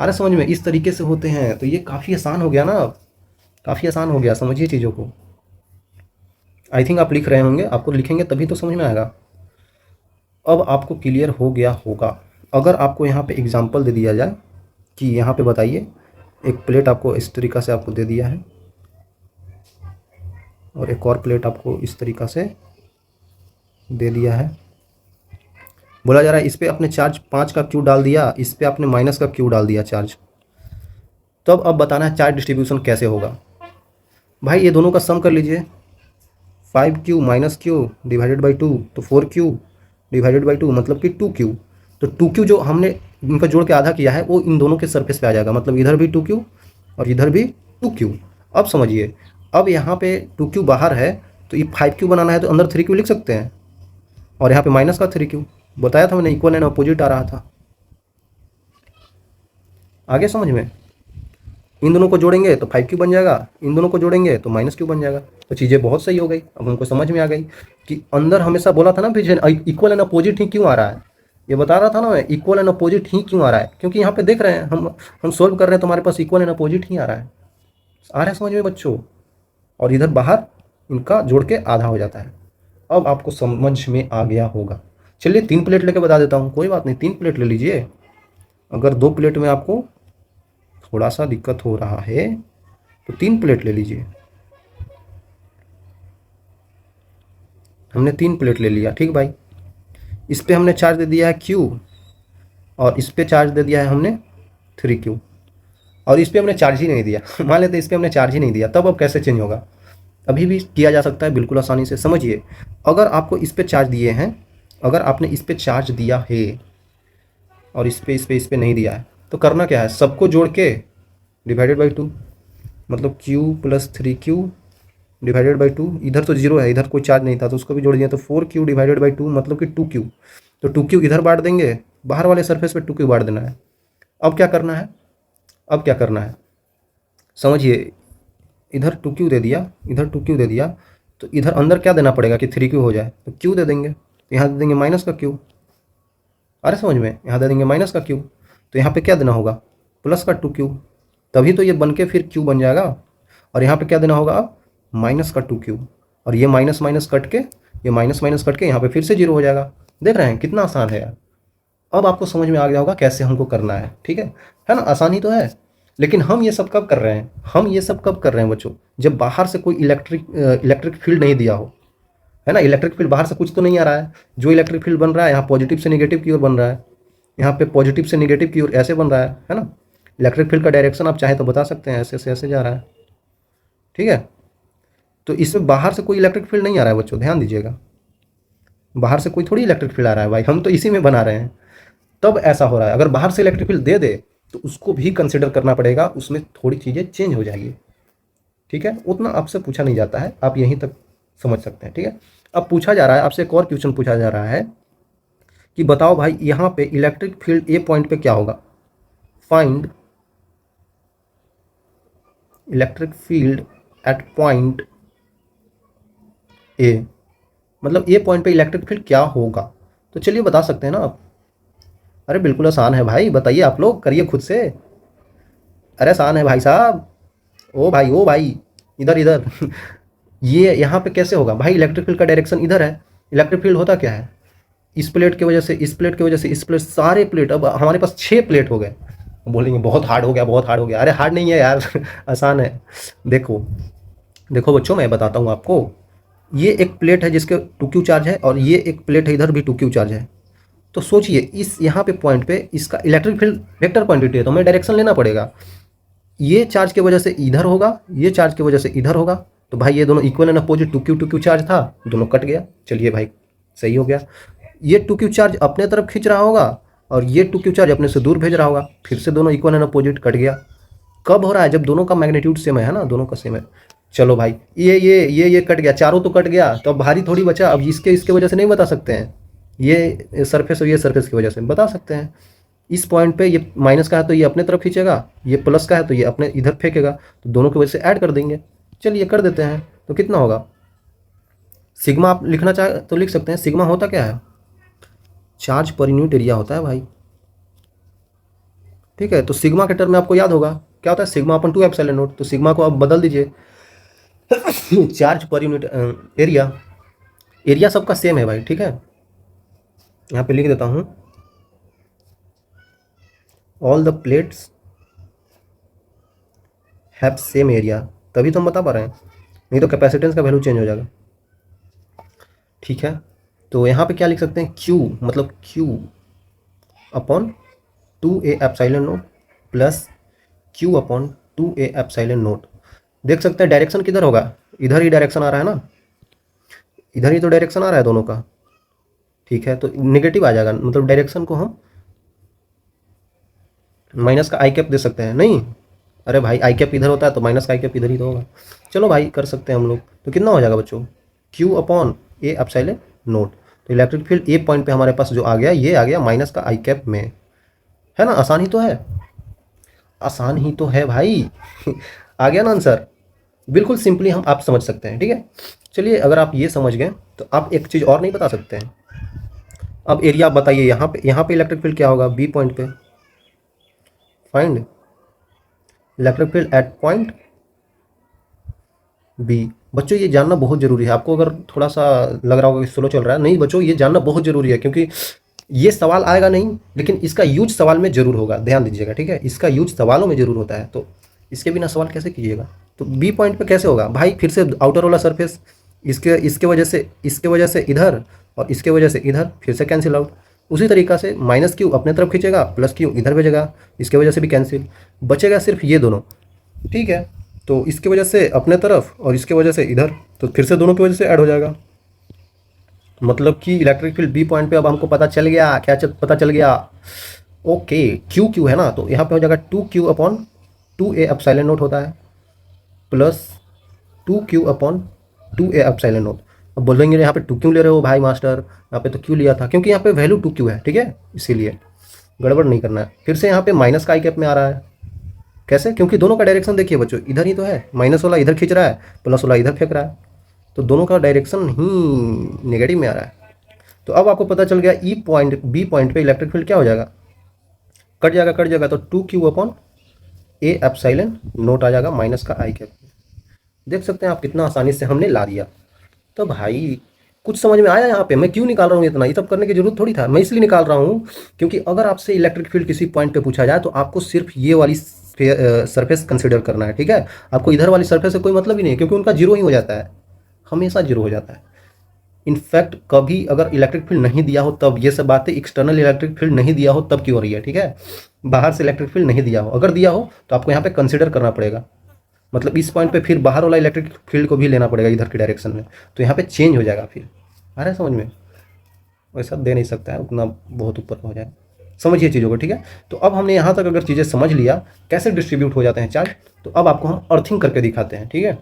अरे समझ में, इस तरीके से होते हैं। तो ये काफ़ी आसान हो गया ना, काफ़ी आसान हो गया, समझिए चीज़ों को। आई थिंक आप लिख रहे होंगे, आपको लिखेंगे तभी तो समझ में आएगा। अब आपको क्लियर हो गया होगा। अगर आपको यहाँ पे एग्जांपल दे दिया जाए कि यहाँ पे बताइए, एक प्लेट आपको इस तरीक़ा से आपको दे दिया है और एक और प्लेट आपको इस तरीक़ा से दे दिया है, बोला जा रहा है इस पे आपने चार्ज 5 का क्यू डाल दिया, इस पे आपने माइनस का क्यू डाल दिया चार्ज। तब अब बताना है चार्ज डिस्ट्रीब्यूशन कैसे होगा। भाई ये दोनों का सम कर लीजिए, 5q - q / 2, तो 4q / 2 मतलब कि 2q। तो 2q जो हमने इनका जोड़ के आधा किया है वो इन दोनों के सरफेस पे आ जाएगा, मतलब इधर भी 2q और इधर भी 2q। अब समझिए, अब यहाँ पे 2q बाहर है तो ये 5q बनाना है तो अंदर 3q लिख सकते हैं, और यहाँ पे माइनस का 3q, बताया था मैंने, इक्वल एंड अपोजिट आ रहा था। आगे समझ में, इन दोनों को जोड़ेंगे तो 5q बन जाएगा, इन दोनों को जोड़ेंगे तो -q बन जाएगा। तो चीज़ें बहुत सही हो गई, अब हमको समझ में आ गई कि अंदर हमेशा बोला था ना पीछे इक्वल एंड अपोजिट ही क्यों आ रहा है, ये बता रहा था ना मैं, इक्वल एंड अपोजिट ही क्यों आ रहा है, क्योंकि यहाँ पे देख रहे हैं हम सोल्व कर रहे हैं तो हमारे पास इक्वल एंड अपोजिट ही आ रहा है। आ रहा है समझ में बच्चों, और इधर बाहर इनका जोड़ के आधा हो जाता है। अब आपको समझ में आ गया होगा। चलिए 3 प्लेट लेके बता देता हूँ, कोई बात नहीं, 3 प्लेट ले लीजिए। अगर 2 प्लेट में आपको थोड़ा सा दिक्कत हो रहा है तो 3 प्लेट ले लीजिए। हमने 3 प्लेट ले लिया, ठीक भाई। इस पे हमने चार्ज दे दिया है q, और इस पे चार्ज दे दिया है हमने 3q, और इस पे हमने चार्ज ही नहीं दिया मान लेते इस पे हमने चार्ज ही नहीं दिया, तब अब कैसे चेंज होगा। अभी भी किया जा सकता है बिल्कुल आसानी से। समझिए, अगर आपको इस पे चार्ज दिए हैं, अगर आपने इस पे चार्ज दिया है और इस पे नहीं दिया है, तो करना क्या है, सबको जोड़ के डिवाइडेड बाई 2, मतलब q plus 3q divided by 2। इधर तो जीरो है, इधर कोई चार्ज नहीं था तो उसको भी जोड़ दिया, तो 4q डिवाइडेड बाई 2 मतलब कि 2q। तो 2q इधर बांट देंगे, बाहर वाले सरफेस पे 2q बांट देना है। अब क्या करना है, अब क्या करना है समझिए, इधर 2q दे दिया, इधर 2q दे दिया, तो इधर अंदर क्या देना पड़ेगा कि 3q हो जाए, तो q दे देंगे, तो यहाँ दे देंगे माइनस का q। अरे समझ में, यहाँ दे देंगे माइनस का q, तो यहाँ पे क्या देना होगा, प्लस का 2q। तभी तो ये बन के फिर q बन जाएगा। और यहाँ पे क्या देना होगा अब, माइनस का 2q। और ये माइनस माइनस कट के, ये माइनस माइनस कट के यहाँ पे फिर से जीरो हो जाएगा। देख रहे हैं कितना आसान है यार। अब आपको समझ में आ गया होगा कैसे हमको करना है, ठीक है ना, आसान ही तो है। लेकिन हम ये सब कब कर रहे हैं, हम ये सब कब कर रहे हैं बच्चों, जब बाहर से कोई इलेक्ट्रिक फील्ड नहीं दिया हो, है ना। इलेक्ट्रिक फील्ड बाहर से कुछ तो नहीं आ रहा है, जो इलेक्ट्रिक फील्ड बन रहा है यहाँ पॉजिटिव से नेगेटिव की ओर बन रहा है, यहाँ पे पॉजिटिव से नेगेटिव की ओर ऐसे बन रहा है ना। इलेक्ट्रिक फील्ड का डायरेक्शन आप चाहे तो बता सकते हैं, ऐसे से ऐसे जा रहा है, ठीक है। तो इसमें बाहर से कोई इलेक्ट्रिक फील्ड नहीं आ रहा है बच्चों, ध्यान दीजिएगा, बाहर से कोई थोड़ी इलेक्ट्रिक फील्ड आ रहा है भाई, हम तो इसी में बना रहे हैं, तब ऐसा हो रहा है। अगर बाहर से इलेक्ट्रिक फील्ड दे दे तो उसको भी कंसिडर करना पड़ेगा, उसमें थोड़ी चीज़ें चेंज हो जाएगी, ठीक है। उतना आपसे पूछा नहीं जाता है, आप यहीं तक समझ सकते हैं, ठीक है। अब पूछा जा रहा है आपसे, एक और क्वेश्चन पूछा जा रहा है कि बताओ भाई यहाँ पे इलेक्ट्रिक फील्ड ए पॉइंट पे क्या होगा, find electric field at point A, मतलब ए पॉइंट पे इलेक्ट्रिक फील्ड क्या होगा। तो चलिए बता सकते हैं ना आप। अरे बिल्कुल आसान है भाई, बताइए, आप लोग करिए खुद से। अरे आसान है भाई साहब, ओ भाई ओ भाई, इधर इधर ये यहाँ पे कैसे होगा भाई, इलेक्ट्रिक फील्ड का डायरेक्शन इधर है। इलेक्ट्रिक फील्ड होता क्या है, इस प्लेट की वजह से, इस प्लेट की वजह से, इस प्लेट, सारे प्लेट, अब हमारे पास 6 प्लेट हो गए। बोलेंगे बहुत हार्ड हो गया, बहुत हार्ड हो गया। अरे हार्ड नहीं है यार आसान है। देखो देखो बच्चों, मैं बताता हूँ आपको, ये एक प्लेट है जिसके 2q चार्ज है, और ये एक प्लेट है इधर भी 2q चार्ज है। तो सोचिए इस यहाँ पे पॉइंट पे इसका इलेक्ट्रिक फील्ड वेक्टर क्वांटिटी है, तो हमें डायरेक्शन लेना पड़ेगा। ये चार्ज की वजह से इधर होगा, ये चार्ज की वजह से इधर होगा, तो भाई ये दोनों equal and opposite 2q charge था, दोनों कट गया। चलिए भाई सही हो गया। ये 2q चार्ज अपने तरफ खींच रहा होगा और ये 2q चार्ज अपने से दूर भेज रहा होगा, फिर से दोनों इक्वल एंड अपोजिट, कट गया। कब हो रहा है, जब दोनों का मैग्नीट्यूड सेम है ना, दोनों का सेम है। चलो भाई ये कट गया, चारों तो कट गया, तो अब भारी थोड़ी बचा। अब इसके वजह से नहीं बता सकते हैं, ये सरफेस और ये सरफेस की वजह से बता सकते हैं। इस पॉइंट पे ये माइनस का है तो ये अपने तरफ खींचेगा, ये प्लस का है तो ये अपने इधर फेंकेगा, तो दोनों की वजह से ऐड कर देंगे। चलिए कर देते हैं, तो कितना होगा, सिग्मा आप लिखना चाहे तो लिख सकते हैं। सिग्मा होता क्या है, चार्ज पर यूनिट एरिया होता है भाई, ठीक है। तो सिग्मा के टर्म में आपको याद होगा क्या होता है, सिग्मा अपन 2 एप्सिलॉन नॉट। तो सिग्मा को आप बदल दीजिए charge per unit area, area सबका सेम है भाई, ठीक है। यहाँ पे लिख देता हूँ, all the plates have same area, तभी तो हम बता पा रहे हैं, नहीं तो कैपेसिटेंस का वैल्यू चेंज हो जाएगा, ठीक है। तो यहाँ पे क्या लिख सकते हैं, Q मतलब Q upon 2a epsilon note plus Q upon 2a epsilon note. देख सकते हैं डायरेक्शन किधर होगा, इधर ही डायरेक्शन आ रहा है ना, इधर ही तो डायरेक्शन आ रहा है दोनों का, ठीक है। तो नेगेटिव आ जाएगा, मतलब डायरेक्शन को हम माइनस का आई कैप दे सकते हैं, नहीं, अरे भाई आई कैप इधर होता है तो माइनस का आई कैप इधर ही तो होगा। चलो भाई कर सकते हैं हम लोग, तो कितना हो जाएगा बच्चों, Q upon A epsilon note. तो इलेक्ट्रिक फील्ड ए पॉइंट पे हमारे पास जो आ गया, ये आ गया माइनस का आई कैप में, है ना। आसान ही तो है, आसान ही तो है भाई आ गया ना आंसर, बिल्कुल सिंपली हम आप समझ सकते हैं, ठीक है। चलिए अगर आप ये समझ गए तो आप एक चीज़ और नहीं बता सकते हैं। अब एरिया आप बताइए, यहाँ पे इलेक्ट्रिक फील्ड क्या होगा, बी पॉइंट पे, find electric field at point B. बच्चों ये जानना बहुत ज़रूरी है, आपको अगर थोड़ा सा लग रहा होगा कि स्लो चल रहा है, नहीं बच्चों ये जानना बहुत ज़रूरी है, क्योंकि ये सवाल आएगा नहीं लेकिन इसका यूज सवाल में ज़रूर होगा, ध्यान दीजिएगा, ठीक है। इसका यूज सवालों में ज़रूर होता है, तो इसके बिना सवाल कैसे कीजिएगा। तो बी पॉइंट पे कैसे होगा भाई, फिर से आउटर वाला सरफेस, इसके वजह से इधर और इसके वजह से इधर, फिर से कैंसिल आउट। उसी तरीक़ा से माइनस क्यू अपने तरफ खींचेगा, प्लस क्यू इधर भेजेगा, इसके वजह से भी कैंसिल, बचेगा सिर्फ ये दोनों, ठीक है। तो इसकी वजह से अपने तरफ और इसके वजह से इधर, तो फिर से दोनों की वजह से ऐड हो जाएगा। मतलब कि इलेक्ट्रिक फील्ड बी पॉइंट पे अब हमको पता चल गया, पता चल गया, ओके क्यू क्यू है ना, तो यहाँ पे हो जाएगा 2q upon 2a epsilon note होता है, plus 2q upon 2a epsilon note. अब बोलेंगे यहाँ पे 2 क्यों ले रहे हो भाई मास्टर, यहाँ पे तो क्यों लिया था, क्योंकि यहाँ पे वैल्यू 2q है, ठीक है, इसीलिए गड़बड़ नहीं करना है। फिर से यहाँ पे माइनस का आई कैप में आ रहा है, कैसे, क्योंकि दोनों का डायरेक्शन देखिए बच्चों, इधर ही तो है, माइनस वाला इधर खींच रहा है, प्लस वाला इधर फेंक रहा है, तो दोनों का डायरेक्शन ही नेगेटिव में आ रहा है। तो अब आपको पता चल गया ई पॉइंट बी पॉइंट पे इलेक्ट्रिक फील्ड क्या हो जाएगा, कट जाएगा, तो 2q upon A epsilon naught आ जाएगा माइनस का आई कैप। देख सकते हैं आप कितना आसानी से हमने ला दिया। तो भाई कुछ समझ में आया यहाँ पे, मैं क्यों निकाल रहा हूँ इतना, ये सब करने की जरूरत थोड़ी था, मैं इसलिए निकाल रहा हूँ क्योंकि अगर आपसे इलेक्ट्रिक फील्ड किसी पॉइंट पे पूछा जाए तो आपको सिर्फ ये वाली सरफेस कंसिडर करना है, ठीक है। आपको इधर वाली सरफेस से कोई मतलब ही नहीं है, क्योंकि उनका जीरो ही हो जाता है, हमेशा जीरो हो जाता है। इनफैक्ट कभी अगर इलेक्ट्रिक फील्ड नहीं दिया हो तब, ये सब बातें एक्सटर्नल इलेक्ट्रिक फील्ड नहीं दिया हो तब की हो रही है, ठीक है। बाहर से इलेक्ट्रिक फील्ड नहीं दिया हो, अगर दिया हो तो आपको यहाँ पे कंसिडर करना पड़ेगा, मतलब इस पॉइंट पे फिर बाहर वाला इलेक्ट्रिक फील्ड को भी लेना पड़ेगा इधर की डायरेक्शन में, तो यहाँ पे चेंज हो जाएगा। फिर आ रहा है समझ में, वैसा दे नहीं सकता है उतना, बहुत ऊपर हो जाए, समझिए चीज़ों को, ठीक है। तो अब हमने यहाँ तक अगर चीज़ें समझ लिया कैसे डिस्ट्रीब्यूट हो जाते हैं चार्ज, तो अब आपको हम अर्थिंग करके दिखाते हैं, ठीक है।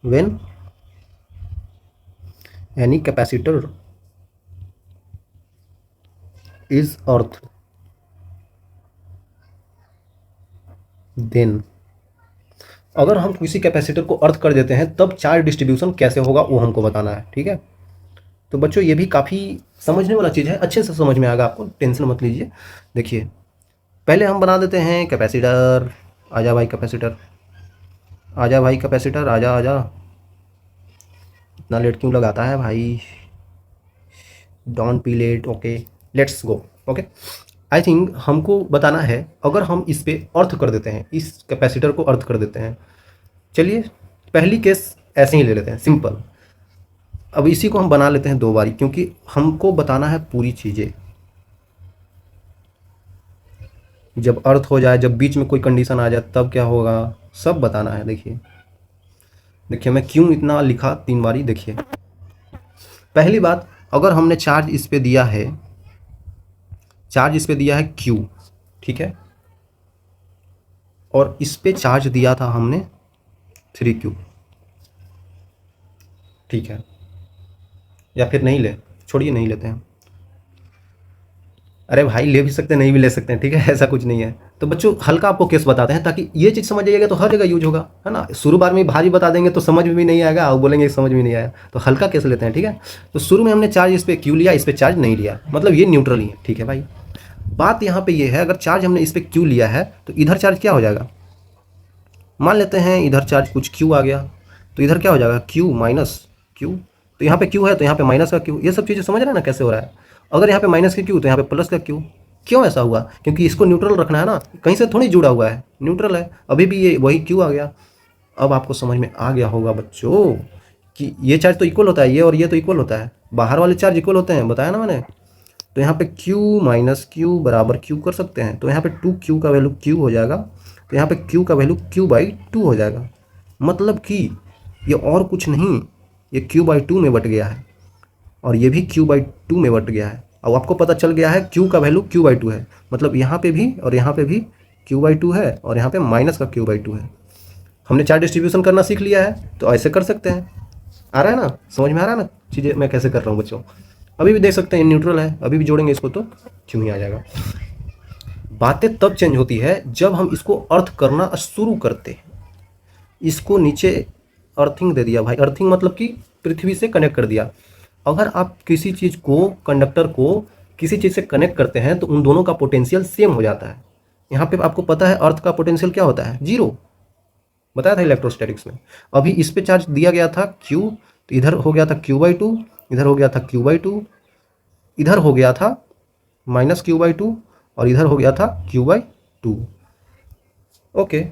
When any capacitor is earth then, अगर हम किसी कैपेसिटर को अर्थ कर देते हैं तब चार्ज डिस्ट्रीब्यूशन कैसे होगा वो हमको बताना है, ठीक है। तो बच्चों ये भी काफ़ी समझने वाला चीज़ है, अच्छे से समझ में आएगा आपको, टेंशन मत लीजिए। देखिए पहले हम बना देते हैं कैपेसिटर, आजा भाई कैपेसिटर, आजा भाई कैपेसिटर, आजा आजा, इतना लेट क्यों लगाता है भाई, don't be late, okay let's go. Okay I think हमको बताना है, अगर हम इस पे अर्थ कर देते हैं, इस कैपेसिटर को अर्थ कर देते हैं, चलिए पहली केस ऐसे ही ले लेते हैं सिंपल। अब इसी को हम बना लेते हैं दो बारी, क्योंकि हमको बताना है पूरी चीज़ें, जब अर्थ हो जाए, जब बीच में कोई कंडीशन आ जाए तब क्या होगा, सब बताना है। देखिए देखिए मैं क्यों इतना लिखा 3 बारी। देखिए पहली बात, अगर हमने चार्ज इस पे दिया है, चार्ज इस पे दिया है Q, ठीक है, और इस पे चार्ज दिया था हमने 3Q, ठीक है, या फिर नहीं ले, छोड़िए नहीं लेते हैं, अरे भाई ले भी सकते हैं नहीं भी ले सकते हैं, ठीक है, ऐसा कुछ नहीं है। तो बच्चों हल्का आपको केस बताते हैं ताकि ये चीज़ समझ जाइएगा तो हर जगह यूज होगा, है ना। शुरू बार में भारी बता देंगे तो समझ में भी नहीं आएगा, और बोलेंगे समझ में नहीं आया, तो हल्का केस लेते हैं, ठीक है। तो शुरू में हमने चार्ज इस पर Q लिया, इस पर चार्ज नहीं लिया, मतलब ये न्यूट्रल ही है, ठीक है भाई। बात यहाँ पे ये है, अगर चार्ज हमने इस पर Q लिया है तो इधर चार्ज क्या हो जाएगा, मान लेते हैं इधर चार्ज कुछ Q आ गया, तो इधर क्या हो जाएगा Q माइनस Q, तो यहाँ पे Q है तो यहाँ पे माइनस का Q, ये सब चीज़ें समझ रहे हैं ना कैसे हो रहा है। अगर यहाँ पे माइनस का Q तो यहाँ पे प्लस का Q, क्यों ऐसा हुआ, क्योंकि इसको न्यूट्रल रखना है ना, कहीं से थोड़ी जुड़ा हुआ है, न्यूट्रल है, अभी भी ये वही Q आ गया। अब आपको समझ में आ गया होगा बच्चों कि ये चार्ज तो इक्वल होता है, ये और ये तो इक्वल होता है, बाहर वाले चार्ज इक्वल होते हैं, बताया ना मैंने। तो यहाँ पे Q माइनस Q बराबर Q कर सकते हैं, तो यहाँ पे 2Q का वैल्यू Q हो जाएगा, तो यहाँ पे Q का वैल्यू Q/2 हो जाएगा, मतलब कि ये और कुछ नहीं, ये Q/2 में बट गया है और ये भी Q/2 में बट गया है। अब आपको पता चल गया है Q का वैल्यू Q/2 है, मतलब यहाँ पे भी और यहाँ पे भी Q/2 है और यहाँ पे माइनस का Q/2 है। हमने चार्ज डिस्ट्रीब्यूशन करना सीख लिया है, तो ऐसे कर सकते हैं। आ रहा है ना, समझ में आ रहा है ना चीज़ें मैं कैसे कर रहा हूँ बच्चों। अभी भी देख सकते हैं न्यूट्रल है, अभी भी जोड़ेंगे इसको तो क्यों ही आ जाएगा। बातें तब चेंज होती है जब हम इसको अर्थ करना शुरू करते हैं। इसको नीचे अर्थिंग दे दिया भाई, अर्थिंग मतलब कि पृथ्वी से कनेक्ट कर दिया। अगर आप किसी चीज़ को, कंडक्टर को किसी चीज़ से कनेक्ट करते हैं तो उन दोनों का पोटेंशियल सेम हो जाता है। यहाँ पे आपको पता है अर्थ का पोटेंशियल क्या होता है, 0, बताया था इलेक्ट्रोस्टैटिक्स में। अभी इस पे चार्ज दिया गया था Q, तो इधर हो गया था Q/2, इधर हो गया था Q/2, इधर हो गया था माइनस Q/2 और इधर हो गया था Q/2। ओके,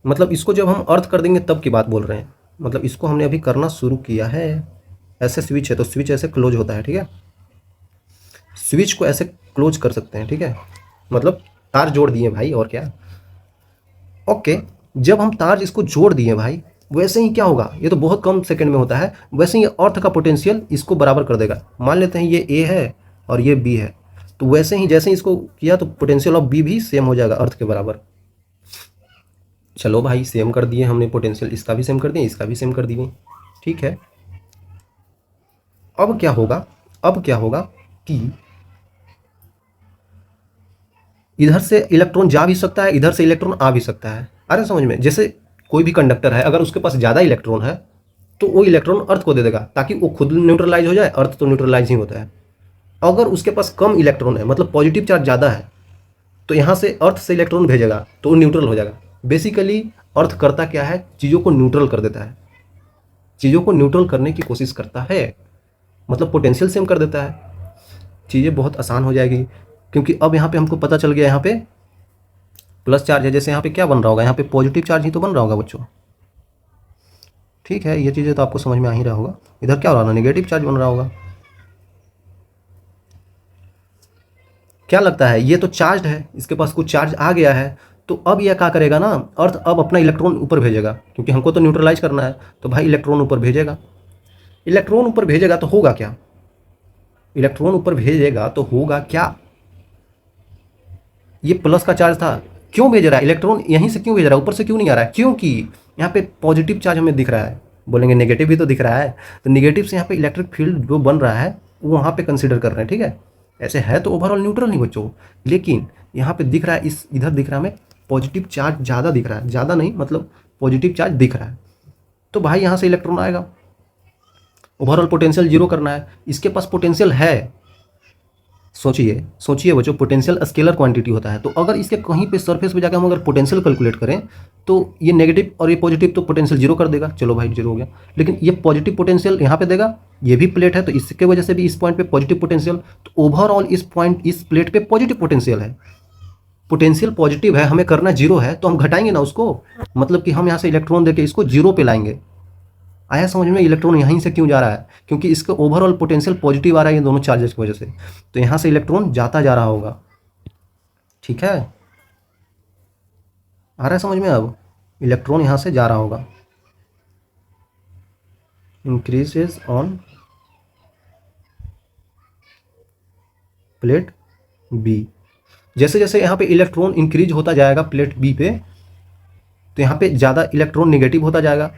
मतलब इसको जब हम अर्थ कर देंगे तब की बात बोल रहे हैं, मतलब इसको हमने अभी करना शुरू किया है। ऐसे स्विच है तो स्विच ऐसे क्लोज होता है, ठीक है, स्विच को ऐसे क्लोज कर सकते हैं, ठीक है, मतलब तार जोड़ दिए भाई और क्या। ओके, जब हम तार इसको जोड़ दिए भाई, वैसे ही क्या होगा, ये तो बहुत कम सेकंड में होता है, वैसे ही अर्थ का पोटेंशियल इसको बराबर कर देगा। मान लेते हैं ये ए है और ये बी है, तो वैसे ही जैसे ही इसको किया तो पोटेंशियल ऑफ बी भी सेम हो जाएगा अर्थ के बराबर। चलो भाई, सेम कर दिए हमने पोटेंशियल, इसका भी सेम कर दिए, इसका भी सेम कर दिए, ठीक है। अब क्या होगा, अब क्या होगा कि इधर से इलेक्ट्रॉन जा भी सकता है, इधर से इलेक्ट्रॉन आ भी सकता है। अरे समझ में, जैसे कोई भी कंडक्टर है, अगर उसके पास ज़्यादा इलेक्ट्रॉन है तो वो इलेक्ट्रॉन अर्थ को दे देगा ताकि वो खुद न्यूट्रलाइज हो जाए, अर्थ तो न्यूट्रलाइज ही होता है। अगर उसके पास कम इलेक्ट्रॉन है, मतलब पॉजिटिव चार्ज ज़्यादा है, तो यहाँ से अर्थ से इलेक्ट्रॉन भेजेगा तो वो न्यूट्रल हो जाएगा। बेसिकली अर्थ करता क्या है, चीज़ों को न्यूट्रल कर देता है, चीज़ों को न्यूट्रल करने की कोशिश करता है, मतलब पोटेंशियल सेम कर देता है। चीज़ें बहुत आसान हो जाएगी, क्योंकि अब यहाँ पे हमको पता चल गया यहाँ पे प्लस चार्ज है, जैसे यहाँ पे क्या बन रहा होगा, यहाँ पे पॉजिटिव चार्ज ही तो बन रहा होगा बच्चों। ठीक है, ये चीज़ें तो आपको समझ में आ ही रहा होगा। इधर क्या हो रहा है, नेगेटिव चार्ज बन रहा होगा। क्या लगता है, ये तो चार्ज है, इसके पास कुछ चार्ज आ गया है, तो अब यह क्या करेगा ना, अर्थ अब अपना इलेक्ट्रॉन ऊपर भेजेगा, क्योंकि हमको तो न्यूट्रलाइज करना है, तो भाई इलेक्ट्रॉन ऊपर भेजेगा। इलेक्ट्रॉन ऊपर भेजेगा तो होगा क्या, इलेक्ट्रॉन ऊपर भेजेगा तो होगा क्या, ये प्लस का चार्ज था, क्यों भेज रहा है इलेक्ट्रॉन, यहीं से क्यों भेज रहा है, ऊपर से क्यों नहीं आ रहा है, क्योंकि यहाँ पे पॉजिटिव चार्ज हमें दिख रहा है। बोलेंगे नेगेटिव भी तो दिख रहा है, तो नेगेटिव से यहाँ पे इलेक्ट्रिक फील्ड जो बन रहा है वो वहाँ पे कंसिडर कर रहे हैं, ठीक है। ऐसे है तो ओवरऑल न्यूट्रल नहीं बच्चों, लेकिन यहाँ पे दिख रहा है, इस इधर दिख रहा है हमें पॉजिटिव चार्ज ज़्यादा दिख रहा है, ज़्यादा नहीं मतलब पॉजिटिव चार्ज दिख रहा है, तो भाई यहाँ से इलेक्ट्रॉन आएगा। ओवरऑल पोटेंशियल जीरो करना है, इसके पास पोटेंशियल है। सोचिए सोचिए बच्चों, पोटेंशियल स्केलर क्वांटिटी होता है, तो अगर इसके कहीं पे सरफेस पे जाकर हम अगर पोटेंशियल कैलकुलेट करें तो ये नेगेटिव और ये पॉजिटिव तो पोटेंशियल जीरो कर देगा, चलो भाई जीरो हो गया। लेकिन ये पॉजिटिव पोटेंशियल यहाँ पे देगा, ये भी प्लेट है तो इसके वजह से भी इस पॉइंट पे पॉजिटिव पोटेंशियल, तो ओवरऑल इस पॉइंट इस प्लेट पे पॉजिटिव पोटेंशियल है। पोटेंशियल पॉजिटिव है, हमें करना जीरो है, तो हम घटाएंगे ना उसको, मतलब कि हम यहाँ से इलेक्ट्रॉन देके इसको जीरो पे लाएंगे। आया समझ में, इलेक्ट्रॉन यहीं से क्यों जा रहा है, क्योंकि इसका ओवरऑल पोटेंशियल पॉजिटिव आ रहा है ये दोनों चार्जेस की वजह से, तो यहाँ से इलेक्ट्रॉन जाता जा रहा होगा। ठीक है, आ रहा है समझ में, अब इलेक्ट्रॉन यहाँ से जा रहा होगा। इंक्रीजेज ऑन प्लेट बी, जैसे जैसे यहाँ पे इलेक्ट्रॉन इंक्रीज होता जाएगा प्लेट बी पे, तो यहाँ पे ज़्यादा इलेक्ट्रॉन निगेटिव होता जाएगा।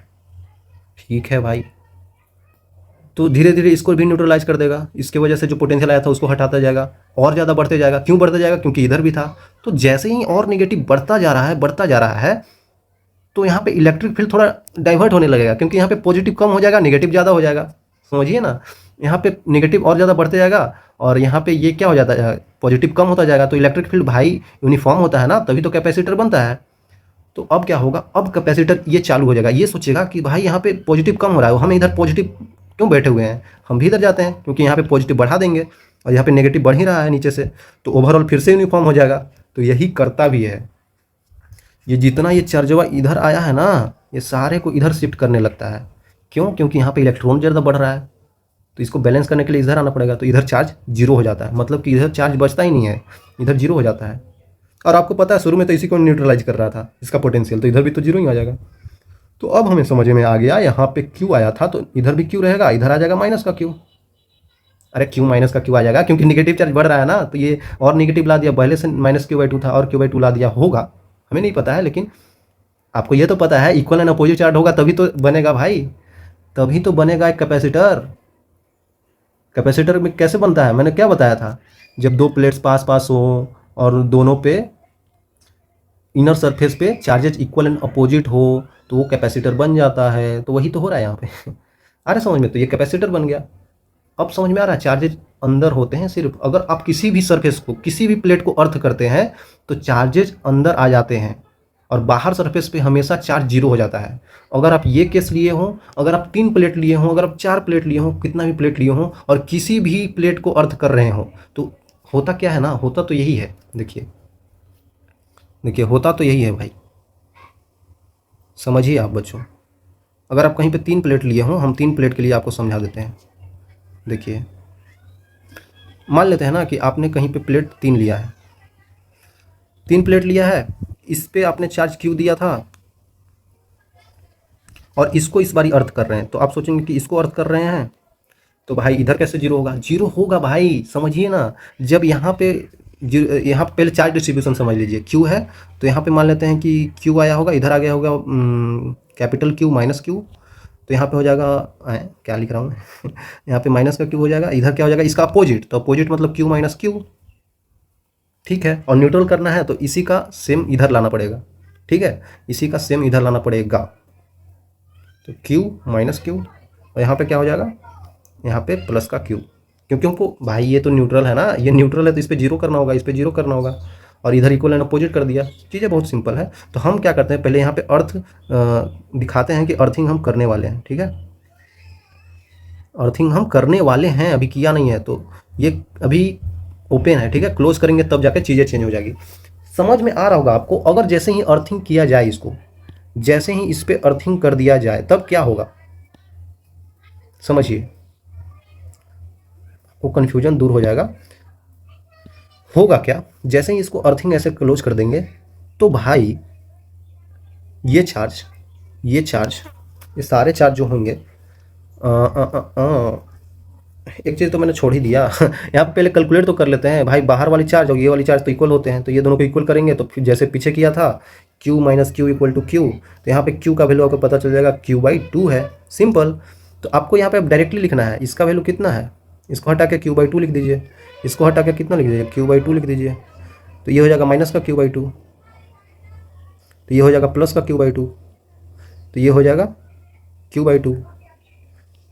ठीक है भाई, तो धीरे धीरे इसको भी न्यूट्रलाइज कर देगा, इसके वजह से जो पोटेंशियल आया था उसको हटाता जाएगा, और ज़्यादा बढ़ते जाएगा। क्यों बढ़ता जाएगा, क्योंकि इधर भी था, तो जैसे ही और निगेटिव बढ़ता जा रहा है बढ़ता जा रहा है, तो यहाँ पे इलेक्ट्रिक फील्ड थोड़ा डाइवर्ट होने लगेगा, क्योंकि यहाँ पे पॉजिटिव कम हो जाएगा, निगेटिव ज़्यादा हो जाएगा। समझिए ना, यहाँ पे निगेटिव और ज़्यादा बढ़ते जाएगा, और यहाँ पे ये क्या हो जाता है, पॉजिटिव कम होता जाएगा, तो इलेक्ट्रिक फील्ड भाई यूनिफॉर्म होता है ना, तभी तो कैपेसिटर बनता है। तो अब क्या होगा, अब कैपेसिटर ये चालू हो जाएगा, ये सोचेगा कि भाई यहाँ पे पॉजिटिव कम हो रहा है, हमें इधर पॉजिटिव क्यों बैठे हुए हैं, हम भी इधर जाते हैं, क्योंकि यहाँ पे पॉजिटिव बढ़ा देंगे और यहाँ पे नेगेटिव बढ़ ही रहा है नीचे से, तो ओवरऑल फिर से यूनिफॉर्म हो जाएगा। तो यही करता भी है, ये जितना ये चार्जवा इधर आया है ना, ये सारे को इधर शिफ्ट करने लगता है। क्यों, क्योंकि यहाँ पे इलेक्ट्रॉन ज़्यादा बढ़ रहा है, तो इसको बैलेंस करने के लिए इधर आना पड़ेगा, तो इधर चार्ज जीरो हो जाता है, मतलब कि इधर चार्ज बचता ही नहीं है, इधर जीरो हो जाता है। और आपको पता है शुरू में तो इसी को न्यूट्रलाइज कर रहा था इसका पोटेंशियल, तो इधर भी तो जीरो ही आ जाएगा। तो अब हमें समझ में आ गया, यहाँ पे क्यू आया था तो इधर भी क्यू रहेगा, इधर आ जाएगा माइनस का क्यू। अरे क्यू माइनस का क्यू आ जाएगा, क्योंकि निगेटिव चार्ज बढ़ रहा है ना, तो ये और निगेटिव ला दिया, पहले से माइनस क्यू बाई टू था और क्यू बाई टू ला दिया होगा, हमें नहीं पता है, लेकिन आपको ये तो पता है इक्वल एंड अपोजिट चार्ज होगा तभी तो बनेगा भाई, तभी तो बनेगा एक कैपेसिटर। कैपेसिटर में कैसे बनता है, मैंने क्या बताया था, जब दो प्लेट्स पास पास हो और दोनों पे इनर सरफेस पे चार्जेज इक्वल एंड अपोजिट हो तो वो कैपेसिटर बन जाता है, तो वही तो हो रहा है यहाँ पे। आ रहा समझ में, तो ये कैपेसिटर बन गया। अब समझ में आ रहा है, चार्जेज अंदर होते हैं सिर्फ, अगर आप किसी भी सरफेस को किसी भी प्लेट को अर्थ करते हैं तो चार्जेज अंदर आ जाते हैं, और बाहर सरफेस पे हमेशा चार्ज जीरो हो जाता है। अगर आप ये केस लिए हों, अगर आप 3 प्लेट लिए हों, अगर आप 4 प्लेट लिए हों, कितना भी प्लेट लिए हों, और किसी भी प्लेट को अर्थ कर रहे हों, तो होता क्या है ना, होता तो यही है, देखिए देखिए होता तो यही है भाई, समझिए आप बच्चों। अगर आप कहीं पे 3 प्लेट लिए हों, हम 3 प्लेट के लिए आपको समझा देते हैं। देखिए मान लेते हैं ना कि आपने कहीं पे प्लेट 3 लिया है, 3 प्लेट लिया है, इस पे आपने चार्ज क्यू दिया था और इसको इस बारी अर्थ कर रहे हैं, तो आप सोचेंगे कि इसको अर्थ कर रहे हैं तो भाई इधर कैसे जीरो होगा? जीरो होगा भाई, समझिए ना। जब यहाँ पे यहाँ पे पहले चार्ज डिस्ट्रीब्यूशन समझ लीजिए, क्यू है तो यहाँ पे मान लेते हैं कि क्यू आया होगा, इधर आ गया होगा कैपिटल क्यू माइनस क्यू, तो यहाँ पे हो जाएगा क्या लिख रहा हूँ मैं यहाँ पे माइनस का क्यू हो जाएगा, इधर क्या हो जाएगा इसका अपोजिट, तो अपोजिट मतलब क्यू माइनस क्यू, ठीक है। और न्यूट्रल करना है तो इसी का सेम इधर लाना पड़ेगा, ठीक है, इसी का सेम इधर लाना पड़ेगा, तो क्यू माइनस क्यू, और यहाँ पे क्या हो जाएगा, यहाँ पे प्लस का क्यू, क्योंकि हमको भाई ये तो न्यूट्रल है ना, ये न्यूट्रल है तो इस पे जीरो करना होगा, इस पे जीरो करना होगा, और इधर इक्वल एंड अपोजिट कर दिया। चीज़ें बहुत सिंपल है। तो हम क्या करते हैं, पहले यहाँ पे अर्थ दिखाते हैं कि अर्थिंग हम करने वाले हैं, ठीक है, अर्थिंग हम करने वाले हैं, अभी किया नहीं है, तो ये अभी ओपन है, ठीक है, क्लोज करेंगे तब जाके चीज़ें चेंज हो जाएगी। समझ में आ रहा होगा आपको। अगर जैसे ही अर्थिंग किया जाए इसको, जैसे ही इस पे अर्थिंग कर दिया जाए तब क्या होगा, समझिए, वो कन्फ्यूजन दूर हो जाएगा। होगा क्या, जैसे ही इसको अर्थिंग ऐसे क्लोज कर देंगे तो भाई ये चार्ज, ये चार्ज, ये सारे चार्ज जो होंगे एक चीज़ तो मैंने छोड़ ही दिया यहाँ पे पहले कैलकुलेट तो कर लेते हैं भाई, बाहर वाली चार्ज और ये वाली चार्ज तो इक्वल होते हैं, तो ये दोनों को इक्वल करेंगे तो फिर जैसे पीछे किया था q minus Q equal to Q, तो यहाँ पे q का वैल्यू आपको पता चल जाएगा q/2 है, सिंपल। तो आपको यहाँ पे डायरेक्टली लिखना है इसका वैल्यू कितना है, इसको हटा के q/2 लिख दीजिए, इसको हटा के कितना लिख दीजिए q/2 लिख दीजिए, तो ये हो जाएगा माइनस का q/2, तो ये हो जाएगा प्लस का q/2, तो ये हो जाएगा q/2,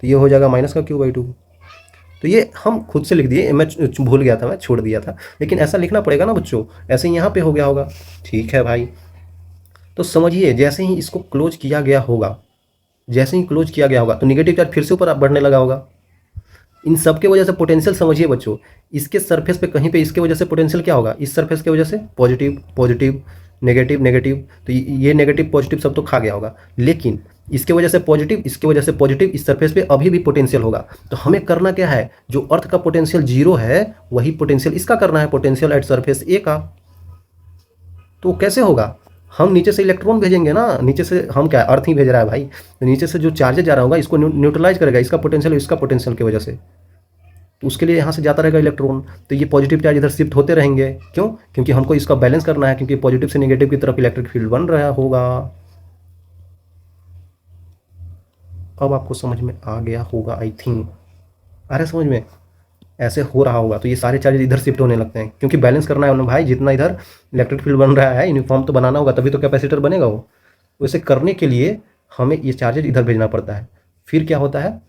तो ये हो जाएगा माइनस का q/2। तो ये हम खुद से लिख दिए, मैं भूल गया था, मैं छोड़ दिया था, लेकिन ऐसा लिखना पड़ेगा ना बच्चों, ऐसे ही यहाँ पे हो गया होगा, ठीक है भाई। तो समझिए जैसे ही इसको क्लोज किया गया होगा, जैसे ही क्लोज किया गया होगा तो निगेटिव चार्ज फिर से ऊपर बढ़ने लगा होगा। इन सब के वजह से पोटेंशियल समझिए बच्चों, इसके सरफेस पे कहीं पे इसके वजह से पोटेंशियल क्या होगा, इस सरफेस के वजह से पॉजिटिव पॉजिटिव नेगेटिव नेगेटिव, तो ये नेगेटिव पॉजिटिव सब तो खा गया होगा, लेकिन इसके वजह से पॉजिटिव, इसके वजह से पॉजिटिव, इस सरफेस पे अभी भी पोटेंशियल होगा। तो हमें करना क्या है, जो अर्थ का पोटेंशियल जीरो है वही पोटेंशियल इसका करना है, पोटेंशियल एट सरफेस ए का। तो कैसे होगा, हम नीचे से इलेक्ट्रॉन भेजेंगे ना, नीचे से हम क्या अर्थ ही भेज रहा है भाई, तो नीचे से जो चार्जेज जा रहा होगा इसको न्यूट्रलाइज करेगा, इसका पोटेंशियल इसका पोटेंशियल की वजह से, तो उसके लिए यहाँ से जाता रहेगा इलेक्ट्रॉन, तो ये पॉजिटिव चार्ज इधर शिफ्ट होते रहेंगे, क्यों, क्योंकि हमको इसका बैलेंस करना है, क्योंकि पॉजिटिव से नेगेटिव की तरफ इलेक्ट्रिक फील्ड बन रहा होगा। अब आपको समझ में आ गया होगा आई थिंक, आ रहा समझ में, ऐसे हो रहा होगा, तो ये सारे चार्जेस इधर शिफ्ट होने लगते हैं, क्योंकि बैलेंस करना है ना भाई, जितना इधर इलेक्ट्रिक फील्ड बन रहा है यूनिफॉर्म तो बनाना होगा, तभी तो कैपेसिटर बनेगा वो। वैसे करने के लिए हमें ये चार्जेज इधर भेजना पड़ता है। फिर क्या होता है,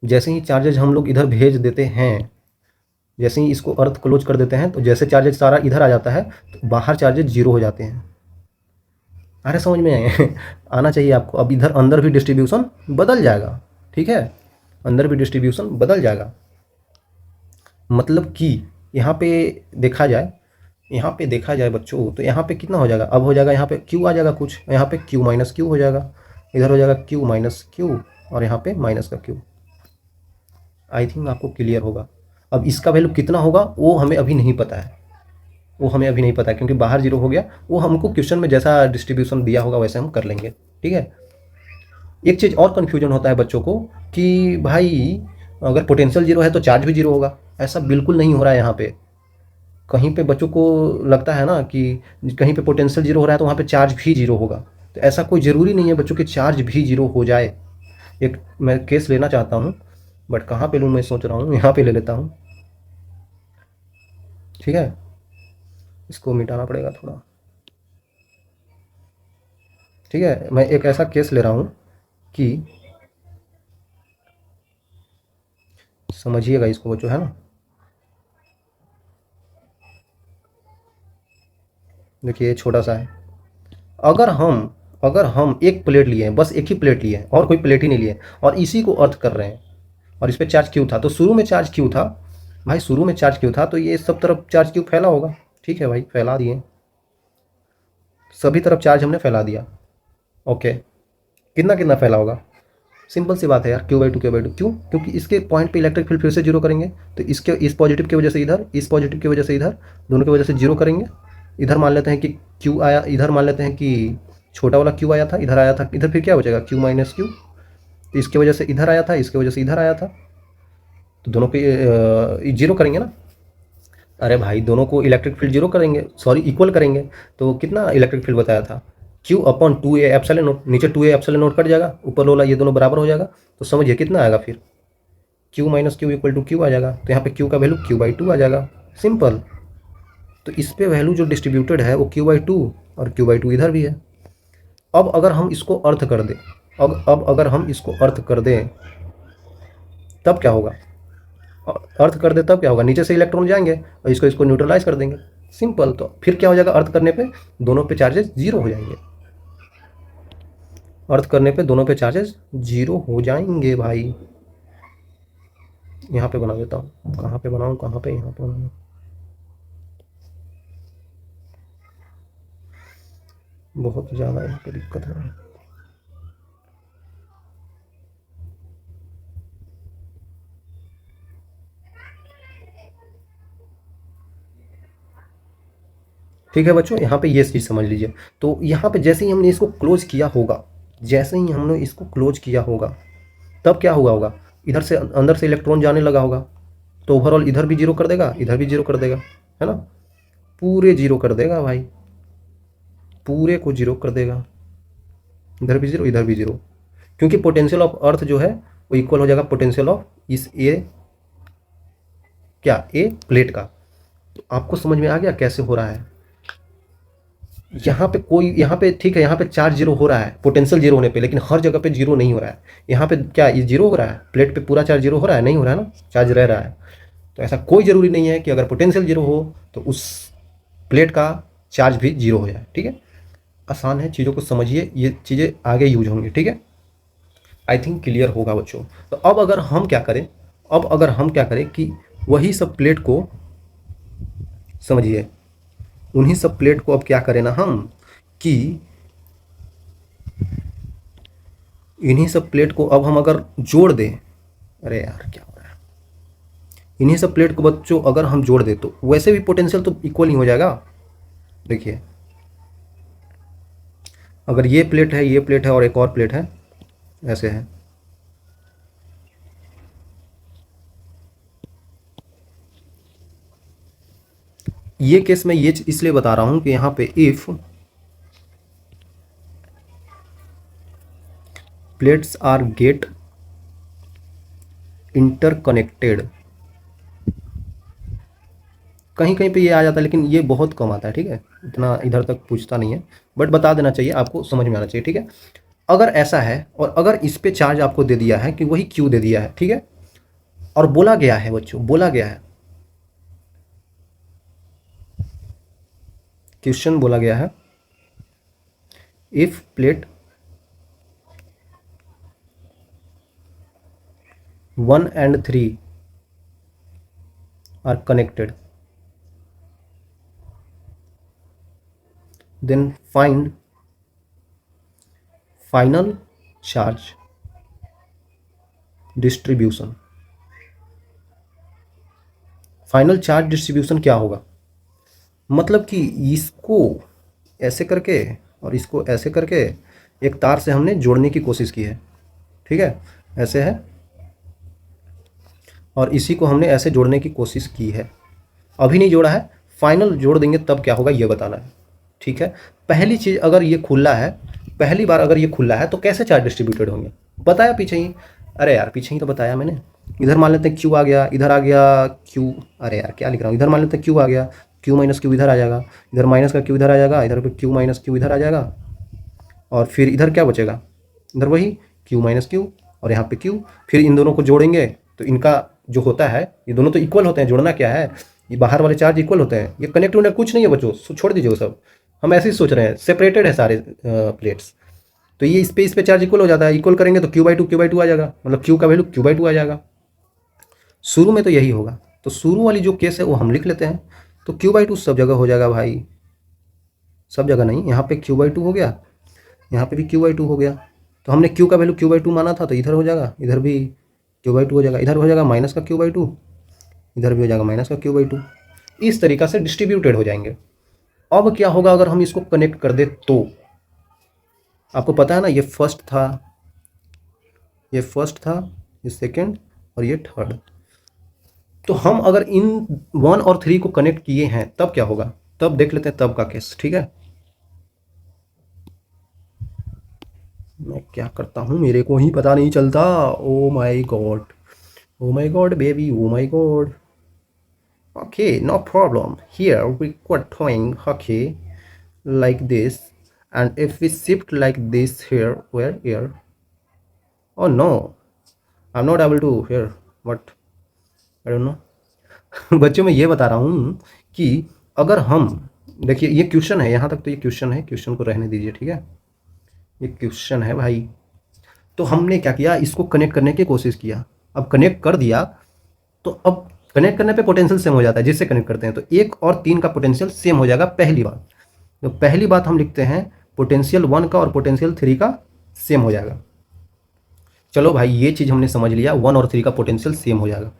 जैसे ही चार्जेज हम लोग इधर भेज देते हैं, जैसे ही इसको अर्थ क्लोज कर देते हैं, तो जैसे चार्जेज सारा इधर आ जाता है तो बाहर चार्जेज जीरो हो जाते हैं। अरे समझ में आना चाहिए आपको। अब इधर अंदर भी डिस्ट्रीब्यूशन बदल जाएगा, ठीक है, अंदर भी डिस्ट्रीब्यूशन बदल जाएगा, मतलब कि यहाँ पे देखा जाए, यहाँ पे देखा जाए बच्चों, तो यहाँ पे कितना हो जाएगा, अब हो जाएगा यहाँ पे क्यू आ जाएगा कुछ, यहाँ पे क्यू माइनस क्यू हो जाएगा, इधर हो जाएगा क्यू माइनस क्यू, और यहाँ पे माइनस का क्यू। आई थिंक आपको क्लियर होगा। अब इसका वैल्यू कितना होगा वो हमें अभी नहीं पता है, वो हमें अभी नहीं पता है, क्योंकि बाहर जीरो हो गया, वो हमको क्वेश्चन में जैसा डिस्ट्रीब्यूशन दिया होगा वैसे हम कर लेंगे, ठीक है। एक चीज़ और कन्फ्यूजन होता है बच्चों को कि भाई अगर पोटेंशियल जीरो है तो चार्ज भी जीरो होगा, ऐसा बिल्कुल नहीं हो रहा है यहाँ पे। कहीं पे बच्चों को लगता है ना कि कहीं पे पोटेंशियल जीरो हो रहा है तो वहाँ पे चार्ज भी जीरो होगा, तो ऐसा कोई ज़रूरी नहीं है बच्चों कि चार्ज भी जीरो हो जाए। एक मैं केस लेना चाहता हूँ, बट कहाँ पे लूँ मैं सोच रहा हूँ, यहाँ पे ले लेता हूँ, ठीक है, इसको मिटाना पड़ेगा थोड़ा, ठीक है। मैं एक ऐसा केस ले रहा हूँ कि समझिएगा इसको बच्चों, है ना, देखिए ये छोटा सा है। अगर हम एक प्लेट लिए हैं, बस एक ही प्लेट लिए हैं और कोई प्लेट ही नहीं लिए, और इसी को अर्थ कर रहे हैं, और इस पर चार्ज क्यू था, तो शुरू में चार्ज क्यू था भाई, शुरू में चार्ज क्यू था, तो ये सब तरफ चार्ज क्यू फैला होगा, ठीक है भाई, फैला दिए, सभी तरफ चार्ज हमने फैला दिया, ओके। कितना कितना फैला होगा, सिंपल सी बात है यार, q/2 q/2, क्यों, क्योंकि इसके पॉइंट पे इलेक्ट्रिक फील्ड फिर से जीरो करेंगे, तो इसके इस पॉजिटिव की वजह से इधर, इस पॉजिटिव की वजह से इधर, दोनों की वजह से जीरो करेंगे, इधर मान लेते हैं कि क्यू आया, इधर मान लेते हैं कि छोटा वाला क्यू आया था, इधर आया था, इधर फिर क्या बचेगा क्यू माइनस क्यू, तो इसकी वजह से इधर आया था, इसकी वजह से इधर आया था, तो दोनों पे जीरो करेंगे ना। अरे भाई दोनों को इलेक्ट्रिक फील्ड जीरो करेंगे, सॉरी इक्वल करेंगे, तो कितना इलेक्ट्रिक फील्ड बताया था Q upon 2a epsilon note, नीचे 2a एप्सिलॉन नोट कट जाएगा, ऊपर वाला ये दोनों बराबर हो जाएगा, तो समझिए कितना आएगा फिर Q minus Q equal to Q आ जाएगा, तो यहाँ पे क्यू का वैल्यू क्यू/2 आ जाएगा, सिंपल। तो इस पे वैल्यू जो डिस्ट्रीब्यूटेड है वो क्यू/2 और क्यू/2 इधर भी है। अब अगर हम इसको अर्थ कर दें, अब अगर हम इसको अर्थ कर दें तब क्या होगा, अर्थ कर दे तब क्या होगा, नीचे से इलेक्ट्रॉन जाएंगे और इसको इसको न्यूट्रलाइज कर देंगे, सिंपल। तो फिर क्या हो जाएगा, अर्थ करने पे दोनों पे चार्जेस जीरो हो जाएंगे, अर्थ करने पे दोनों पे चार्जेस जीरो हो जाएंगे भाई। यहाँ पे बना देता हूँ, कहाँ पे बनाऊँ, कहाँ पे, यहाँ पे बनाऊँ, बहुत ज़्यादा यहाँ पे दिक्कत है। ठीक है बच्चों, यहाँ पे ये चीज़ समझ लीजिए। तो यहाँ पे जैसे ही हमने इसको क्लोज किया होगा, जैसे ही हमने इसको क्लोज किया होगा तब क्या हुआ होगा, इधर से अंदर से इलेक्ट्रॉन जाने लगा होगा, तो ओवरऑल इधर भी जीरो कर देगा, इधर भी जीरो कर देगा, है ना, पूरे जीरो कर देगा भाई, पूरे को जीरो कर देगा, इधर भी जीरो इधर भी जीरो, क्योंकि पोटेंशियल ऑफ अर्थ जो है वो इक्वल हो जाएगा पोटेंशियल ऑफ इस ए, क्या, ए प्लेट का। तो आपको समझ में आ गया कैसे हो रहा है। यहाँ पे कोई, यहाँ पे ठीक है, यहाँ पे चार्ज जीरो हो रहा है पोटेंशियल जीरो होने पे, लेकिन हर जगह पे जीरो नहीं हो रहा है। यहाँ पे क्या ये जीरो हो रहा है, प्लेट पे पूरा चार्ज जीरो हो रहा है, नहीं हो रहा है ना, चार्ज रह रहा है। तो ऐसा कोई ज़रूरी नहीं है कि अगर पोटेंशियल जीरो हो तो उस प्लेट का चार्ज भी जीरो हो जाए, ठीक है। आसान है, चीज़ों को समझिए, ये चीज़ें आगे यूज होंगी, ठीक है। आई थिंक क्लियर होगा बच्चों। तो अब अगर हम क्या करें, अब अगर हम क्या करें कि वही सब प्लेट को समझिए, उन्हीं सब प्लेट को अब क्या करें ना हम, कि इन्हीं सब प्लेट को अब हम अगर जोड़ दें, अरे यार क्या हो रहा है, इन्हीं सब प्लेट को बच्चों अगर हम जोड़ दें तो वैसे भी पोटेंशियल तो इक्वल ही हो जाएगा। देखिए अगर ये प्लेट है, ये प्लेट है और एक और प्लेट है, ऐसे है, ये केस मैं ये इसलिए बता रहा हूं कि यहाँ पे if plates are get interconnected, कहीं कहीं पे ये आ जाता है लेकिन ये बहुत कम आता है, ठीक है, इतना इधर तक पूछता नहीं है, बट बता देना चाहिए, आपको समझ में आना चाहिए, ठीक है। अगर ऐसा है और अगर इस पे चार्ज आपको दे दिया है कि वही क्यू दे दिया है, ठीक है, और बोला गया है बच्चों, बोला गया है, क्वेश्चन बोला गया है, if plate 1 and 3 are connected, then find final charge distribution। Final charge distribution क्या होगा, मतलब कि इसको ऐसे करके और इसको ऐसे करके एक तार से हमने जोड़ने की कोशिश की है, ठीक है, ऐसे है, और इसी को हमने ऐसे जोड़ने की कोशिश की है, अभी नहीं जोड़ा है, फाइनल जोड़ देंगे तब क्या होगा ये बताना है, ठीक है। पहली चीज़, अगर ये खुला है, पहली बार अगर ये खुला है तो कैसे चार्ज डिस्ट्रीब्यूटेड होंगे, बताया पीछे ही, अरे यार पीछे ही तो बताया मैंने। इधर मान लेते हैं क्यू आ गया, इधर आ गया क्यू, अरे यार क्या लिख रहा हूँ, इधर मान लेते हैं क्यू आ गया, क्यू माइनस क्यू इधर आ जाएगा, इधर माइनस का क्यू इधर आ जाएगा, इधर पे क्यू माइनस क्यू इधर आ जाएगा, और फिर इधर क्या बचेगा, इधर वही क्यू माइनस क्यू और यहाँ पे क्यू, फिर इन दोनों को जोड़ेंगे तो इनका जो होता है, ये दोनों तो इक्वल होते हैं, जोड़ना क्या है, ये बाहर वाले चार्ज इक्वल होते हैं, ये कनेक्ट होने कुछ नहीं है बच्चों, छोड़ दीजिए वो सब, हम ऐसे ही सोच रहे हैं, सेपरेटेड है सारे प्लेट्स, तो ये इस पे चार्ज इक्वल हो जाता है, इक्वल करेंगे तो क्यू/2 आ जाएगा, मतलब क्यू का वैल्यू क्यू/2 आ जाएगा, शुरू में तो यही होगा। तो शुरू वाली जो केस है वो हम लिख लेते हैं, तो क्यू/2 सब जगह हो जाएगा भाई, सब जगह नहीं, यहाँ पे क्यू/2 हो गया, यहाँ पे भी क्यू/2 हो गया, तो हमने क्यू का वैल्यू क्यू/2 माना था, तो इधर हो जाएगा, इधर भी क्यू/2 हो जाएगा, इधर हो जाएगा माइनस का क्यू/2, इधर भी हो जाएगा माइनस का क्यू/2, इस तरीक़ा से डिस्ट्रीब्यूटेड हो जाएंगे। अब क्या होगा अगर हम इसको कनेक्ट कर दे तो, आपको पता है ना, ये फर्स्ट था, ये फर्स्ट था, ये सेकंड और ये थर्ड। तो हम अगर इन 1 और 3 को कनेक्ट किए हैं तब क्या होगा, तब देख लेते हैं तब का केस, ठीक है। मैं क्या करता हूँ मेरे को ही पता नहीं चलता। Oh my God, oh my God baby, oh my God. Okay, no problem, here we were doing okay like this, and if we shift like this here, where here, oh no, I'm not able to hear what, I don't know। बच्चों मैं ये बता रहा हूँ कि अगर हम, देखिए ये क्वेश्चन है, यहाँ तक तो ये क्वेश्चन है, क्वेश्चन को रहने दीजिए, ठीक है, ये क्वेश्चन है भाई। तो हमने क्या किया, इसको कनेक्ट करने की कोशिश किया, अब कनेक्ट कर दिया, तो अब कनेक्ट करने पे पोटेंशियल सेम हो जाता है जिससे कनेक्ट करते हैं, तो 1 और 3 का पोटेंशियल सेम हो जाएगा, पहली बात। तो पहली बात हम लिखते हैं पोटेंशियल 1 का और पोटेंशियल 3 का सेम हो जाएगा। चलो भाई ये चीज़ हमने समझ लिया, 1 और 3 का पोटेंशियल सेम हो जाएगा।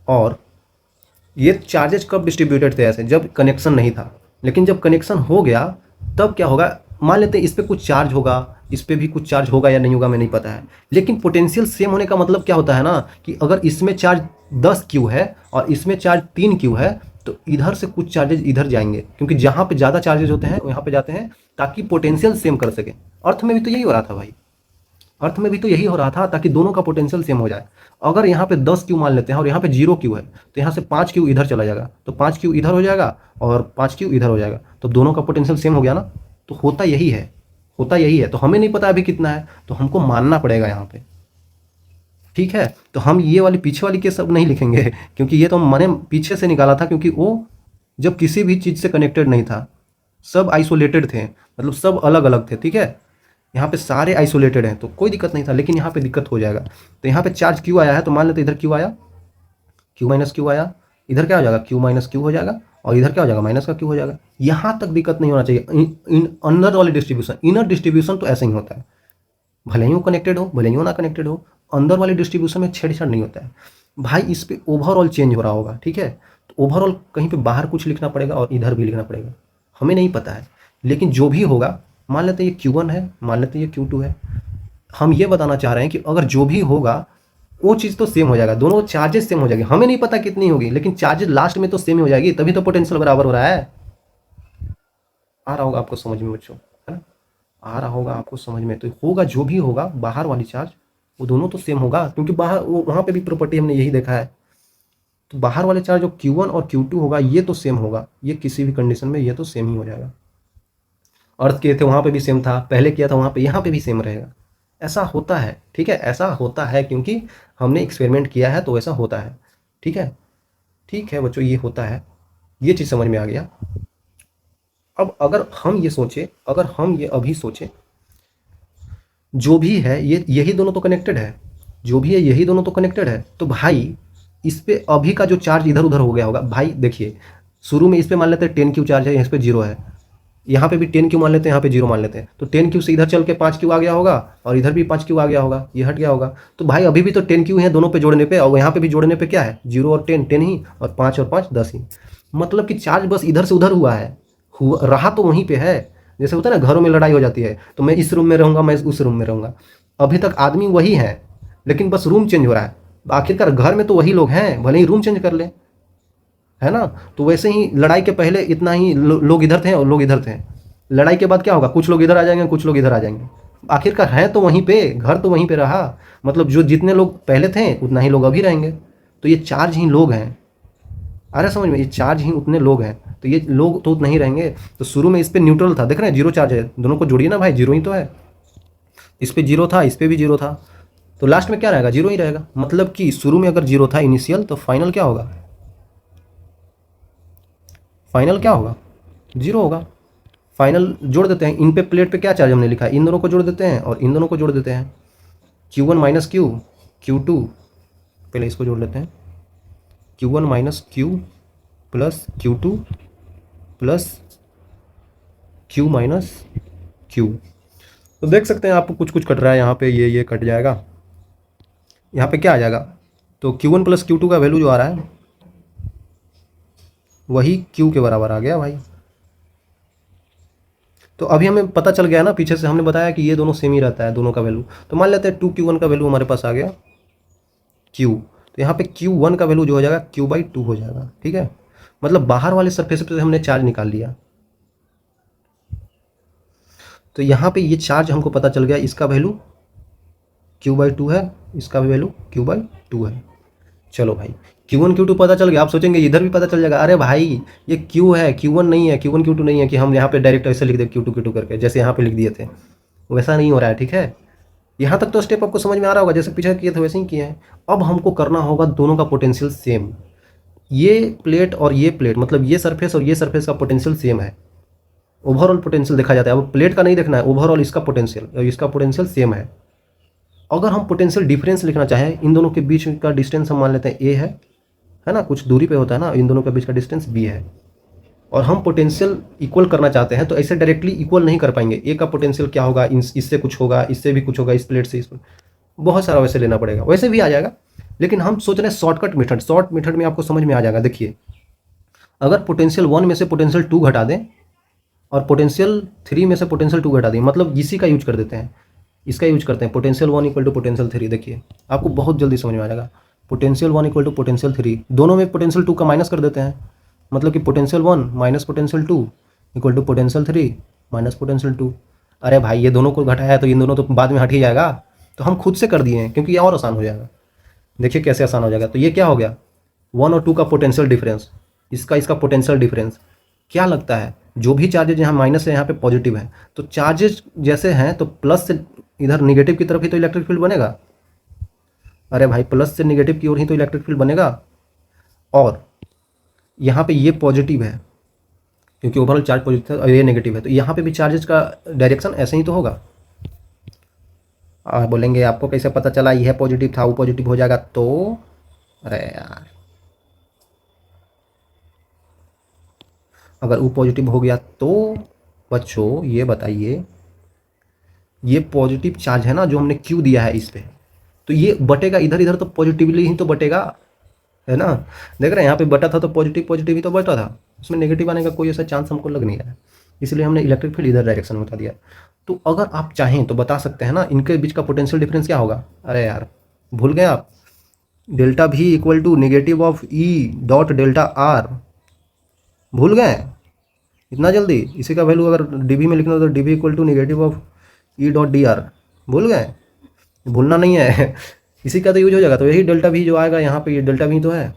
और ये चार्जेस कब डिस्ट्रीब्यूटेड थे, ऐसे जब कनेक्शन नहीं था, लेकिन जब कनेक्शन हो गया तब क्या होगा, मान लेते हैं इस पर कुछ चार्ज होगा, इस पर भी कुछ चार्ज होगा या नहीं होगा मैं नहीं पता है, लेकिन पोटेंशियल सेम होने का मतलब क्या होता है ना, कि अगर इसमें चार्ज 10 क्यू है और इसमें चार्ज 3 क्यू है, तो इधर से कुछ चार्जेज इधर जाएंगे, क्योंकि जहाँ पे ज़्यादा चार्जेज होते हैं यहाँ पे जाते हैं, ताकि पोटेंशियल सेम कर सके। अर्थ में भी तो यही हो रहा था भाई, अर्थ में भी तो यही हो रहा था, ताकि दोनों का पोटेंशियल सेम हो जाए। अगर यहाँ पे 10 क्यू मान लेते हैं और यहाँ पे 0 क्यू है, तो यहाँ से 5 क्यू इधर चला जाएगा, तो 5 क्यू इधर हो जाएगा और 5 क्यू इधर हो जाएगा, तो दोनों का पोटेंशियल सेम हो गया ना। तो होता यही है, होता यही है। तो हमें नहीं पता अभी कितना है, तो हमको मानना पड़ेगा यहाँ पे, ठीक है। तो हम ये वाली पीछे वाली केस सब नहीं लिखेंगे, क्योंकि ये तो मैंने पीछे से निकाला था, क्योंकि वो जब किसी भी चीज़ से कनेक्टेड नहीं था, सब आइसोलेटेड थे, मतलब सब अलग अलग थे, ठीक है। यहाँ पे सारे आइसोलेटेड हैं तो कोई दिक्कत नहीं था, लेकिन यहाँ पे दिक्कत हो जाएगा। तो यहाँ पे चार्ज क्यू आया है, तो मान लेते इधर क्यू आया, क्यू माइनस क्यू आया, इधर क्या हो जाएगा, क्यू माइनस क्यू हो जाएगा, और इधर क्या हो जाएगा, माइनस का क्यू हो जाएगा। यहाँ तक दिक्कत नहीं होना चाहिए। इन अंदर वाली डिस्ट्रीब्यूशन, इनर डिस्ट्रीब्यूशन तो ऐसे ही होता है, भले ही वो कनेक्टेड हो, भले ही वो ना कनेक्टेड हो, अंदर वाली डिस्ट्रीब्यूशन में छेड़छाड़ नहीं होता है भाई। इस पे ओवरऑल चेंज हो रहा होगा, ठीक है। तो ओवरऑल कहीं पे बाहर कुछ लिखना पड़ेगा और इधर भी लिखना पड़ेगा, हमें नहीं पता है, लेकिन जो भी होगा, मान लेते हैं ये Q1 है, मान लेते हैं ये Q2 है, हम ये बताना चाह रहे हैं कि अगर जो भी होगा वो चीज़ तो सेम हो जाएगा, दोनों चार्जेस सेम हो जाएंगे, हमें नहीं पता कितनी होगी, लेकिन चार्जेस लास्ट में तो सेम ही हो जाएगी, तभी तो पोटेंशियल बराबर हो रहा है। आ रहा होगा आपको समझ में बच्चों, है ना, आ रहा होगा आपको समझ में। तो होगा जो भी होगा, बाहर वाली चार्ज वो दोनों तो सेम होगा, क्योंकि बाहर वहाँ पे भी प्रॉपर्टी हमने यही देखा है। तो बाहर वाले चार्ज जो Q1 और Q2 होगा ये तो सेम होगा, ये किसी भी कंडीशन में ये तो सेम ही हो जाएगा। अर्थ किए थे वहाँ पे भी सेम था, पहले किया था वहाँ पे, यहाँ पे भी सेम रहेगा। ऐसा होता है, ठीक है, ऐसा होता है, क्योंकि हमने एक्सपेरिमेंट किया है तो ऐसा होता है, ठीक है। ठीक है बच्चों, ये होता है, ये चीज़ समझ में आ गया। अब अगर हम ये सोचें, अगर हम ये अभी सोचें, जो भी है ये यही दोनों तो कनेक्टेड है, जो भी है यही दोनों तो कनेक्टेड है, तो भाई इस पे अभी का जो चार्ज इधर उधर हो गया होगा भाई। देखिए शुरू में इस पे मान लेते हैं 10 क्यू चार्ज है, इस पे 0 है, यहाँ पे भी 10 क्यू मान लेते हैं, यहाँ पे 0 मान लेते हैं, तो 10 क्यू से इधर चल के 5 क्यू आ गया होगा, और इधर भी 5 क्यू आ गया होगा, ये हट गया होगा। तो भाई अभी भी तो 10 क्यू है दोनों पे जोड़ने पे, और यहाँ पे भी जोड़ने पे क्या है, 0 और 10, 10 ही, और 5 और 5 10 ही। मतलब कि चार्ज बस इधर से उधर हुआ है, हुआ रहा तो वहीं पे है। जैसे होता है ना घरों में लड़ाई हो जाती है, तो मैं इस रूम में रहूँगा, मैं उस रूम में रहूँगा, अभी तक आदमी वही है, लेकिन बस रूम चेंज हो रहा है। आखिरकार घर में तो वही लोग हैं, भले ही रूम चेंज कर ले, है ना। तो वैसे ही लड़ाई के पहले इतना ही लोग इधर थे और लोग इधर थे, लड़ाई के बाद क्या होगा, कुछ लोग इधर आ जाएंगे, कुछ लोग इधर आ जाएंगे, आखिरकार है तो वहीं पे, घर तो वहीं पे रहा। मतलब जो जितने लोग पहले थे उतना ही लोग अभी रहेंगे, तो ये चार्ज ही लोग हैं। अरे समझ में, ये चार्ज ही उतने लोग हैं, तो ये लोग तो नहीं रहेंगे। तो शुरू में इस पर न्यूट्रल था, देख रहे हैं 0 चार्ज है, दोनों को जोड़िए ना भाई, 0 ही तो है, इस पर 0 था, इस पर भी 0 था, तो लास्ट में क्या रहेगा, 0 ही रहेगा। मतलब कि शुरू में अगर 0 था इनिशियल, तो फाइनल क्या होगा, फाइनल क्या होगा, 0 होगा। फाइनल जोड़ देते हैं, इन पे प्लेट पे क्या चार्ज हमने लिखा है, इन दोनों को जोड़ देते हैं और इन दोनों को जोड़ देते हैं, Q1 माइनस क्यू, Q2, पहले इसको जोड़ लेते हैं, Q1 minus Q plus Q2 plus Q minus Q. तो देख सकते हैं आपको कुछ कुछ कट रहा है, यहाँ पे ये कट जाएगा, यहाँ पे क्या आ जाएगा, तो Q1 प्लस Q2 का वैल्यू जो आ रहा है, वही क्यू के बराबर आ गया भाई। तो अभी हमें पता चल गया ना, पीछे से हमने बताया कि ये दोनों सेम ही रहता है दोनों का वैल्यू। तो मान लेते हैं 2Q1 का वैल्यू हमारे पास आ गया Q, तो यहाँ पे Q1 का वैल्यू जो हो जाएगा Q/2 हो जाएगा, ठीक है। मतलब बाहर वाले सरफेस पे हमने चार्ज निकाल लिया। तो यहाँ पे ये चार्ज हमको पता चल गया, इसका वैल्यू Q/2 है, इसका भी वैल्यू Q/2 है। चलो भाई, Q1 Q2 पता चल गया। आप सोचेंगे इधर भी पता चल जाएगा, अरे भाई ये Q है, Q1 नहीं है, Q1 Q2 नहीं है कि हम यहाँ पे डायरेक्ट ऐसे लिख दे Q2 Q2 करके, जैसे यहाँ पे लिख दिए थे। वैसा नहीं हो रहा है, ठीक है। यहाँ तक तो स्टेप आपको समझ में आ रहा होगा, जैसे पीछे किए थे वैसे ही किए हैं। अब हमको करना होगा दोनों का पोटेंशियल सेम। ये प्लेट और ये प्लेट, मतलब ये सरफेस और ये सरफेस का पोटेंशियल सेम है। ओवरऑल पोटेंशियल देखा जाता है, अब प्लेट का नहीं देखना है, ओवरऑल इसका पोटेंशियल और इसका पोटेंशियल सेम है। अगर हम पोटेंशियल डिफरेंस लिखना चाहें, इन दोनों के बीच का डिस्टेंस हम मान लेते हैं ए है ना, कुछ दूरी पे होता है ना, इन दोनों के बीच का डिस्टेंस बी है। और हम पोटेंशियल इक्वल करना चाहते हैं, तो ऐसे डायरेक्टली इक्वल नहीं कर पाएंगे। ए का पोटेंशियल क्या होगा, इससे कुछ होगा, इससे भी कुछ होगा, इस प्लेट से इस प्लेट, बहुत सारा वैसे लेना पड़ेगा, वैसे भी आ जाएगा। लेकिन हम सोच रहे हैं शॉर्टकट मेथड, शॉर्ट मेथड में आपको समझ में आ जाएगा। देखिए, अगर पोटेंशियल 1 में से पोटेंशियल 2 घटा दें और पोटेंशियल 3 में से पोटेंशियल 2 घटा दें, मतलब इसी का यूज कर देते हैं, इसका यूज करते हैं, पोटेंशियल 1 इक्वल टू पोटेंशियल 3। देखिए आपको बहुत जल्दी समझ में आ जाएगा। पोटेंशियल 1 इक्वल टू पोटेंशियल 3, दोनों में पोटेंशियल 2 का माइनस कर देते हैं, मतलब कि potential 1 minus potential 2 equal to potential 3 minus potential 2। अरे भाई ये दोनों को घटाया है तो इन दोनों तो बाद में हट ही जाएगा, तो हम खुद से कर दिए हैं क्योंकि ये और आसान हो जाएगा। देखिए कैसे आसान हो जाएगा। तो ये क्या हो गया, 1 और 2 का पोटेंशियल डिफरेंस, इसका पोटेंशियल डिफरेंस। क्या लगता है, जो भी चार्जेज यहाँ माइनस है यहाँ पे पॉजिटिव है, तो चार्जेज जैसे हैं तो प्लस से इधर निगेटिव की तरफ ही तो इलेक्ट्रिक फील्ड बनेगा। अरे भाई प्लस से निगेटिव की ओर ही तो इलेक्ट्रिक फील्ड बनेगा। और यहाँ पे ये पॉजिटिव है क्योंकि ओवरऑल चार्ज पॉजिटिव है और ये नेगेटिव है, तो यहाँ पे भी चार्जेस का डायरेक्शन ऐसे ही तो होगा। और बोलेंगे आपको कैसे पता चला, यह पॉजिटिव था वो पॉजिटिव हो जाएगा, तो अरे यार अगर वो पॉजिटिव हो गया तो बच्चों ये बताइए, ये पॉजिटिव चार्ज है ना जो हमने क्यू दिया है इस पे, तो ये बटेगा इधर, इधर तो पॉजिटिवली ही तो बटेगा, है ना। देख रहे हैं यहाँ पे बटा था तो पॉजिटिव पॉजिटिव ही तो बटा था, उसमें नेगेटिव आने का कोई ऐसा चांस हमको लग नहीं रहा है, इसलिए हमने इलेक्ट्रिक फील्ड इधर डायरेक्शन में बता दिया। तो अगर आप चाहें तो बता सकते हैं ना इनके बीच का पोटेंशियल डिफरेंस क्या होगा। अरे यार भूल गए आप, डेल्टा भी equal to negative of E dot delta R, भूल गए इतना जल्दी। इसी का वैल्यू अगर डीबी में लिखना हो तो DB equal to negative of E dot D R, भूल गए, भूलना नहीं है इसी का तो यूज हो जाएगा। तो यही डेल्टा भी जो आएगा यहाँ पे, ये डेल्टा भी तो है,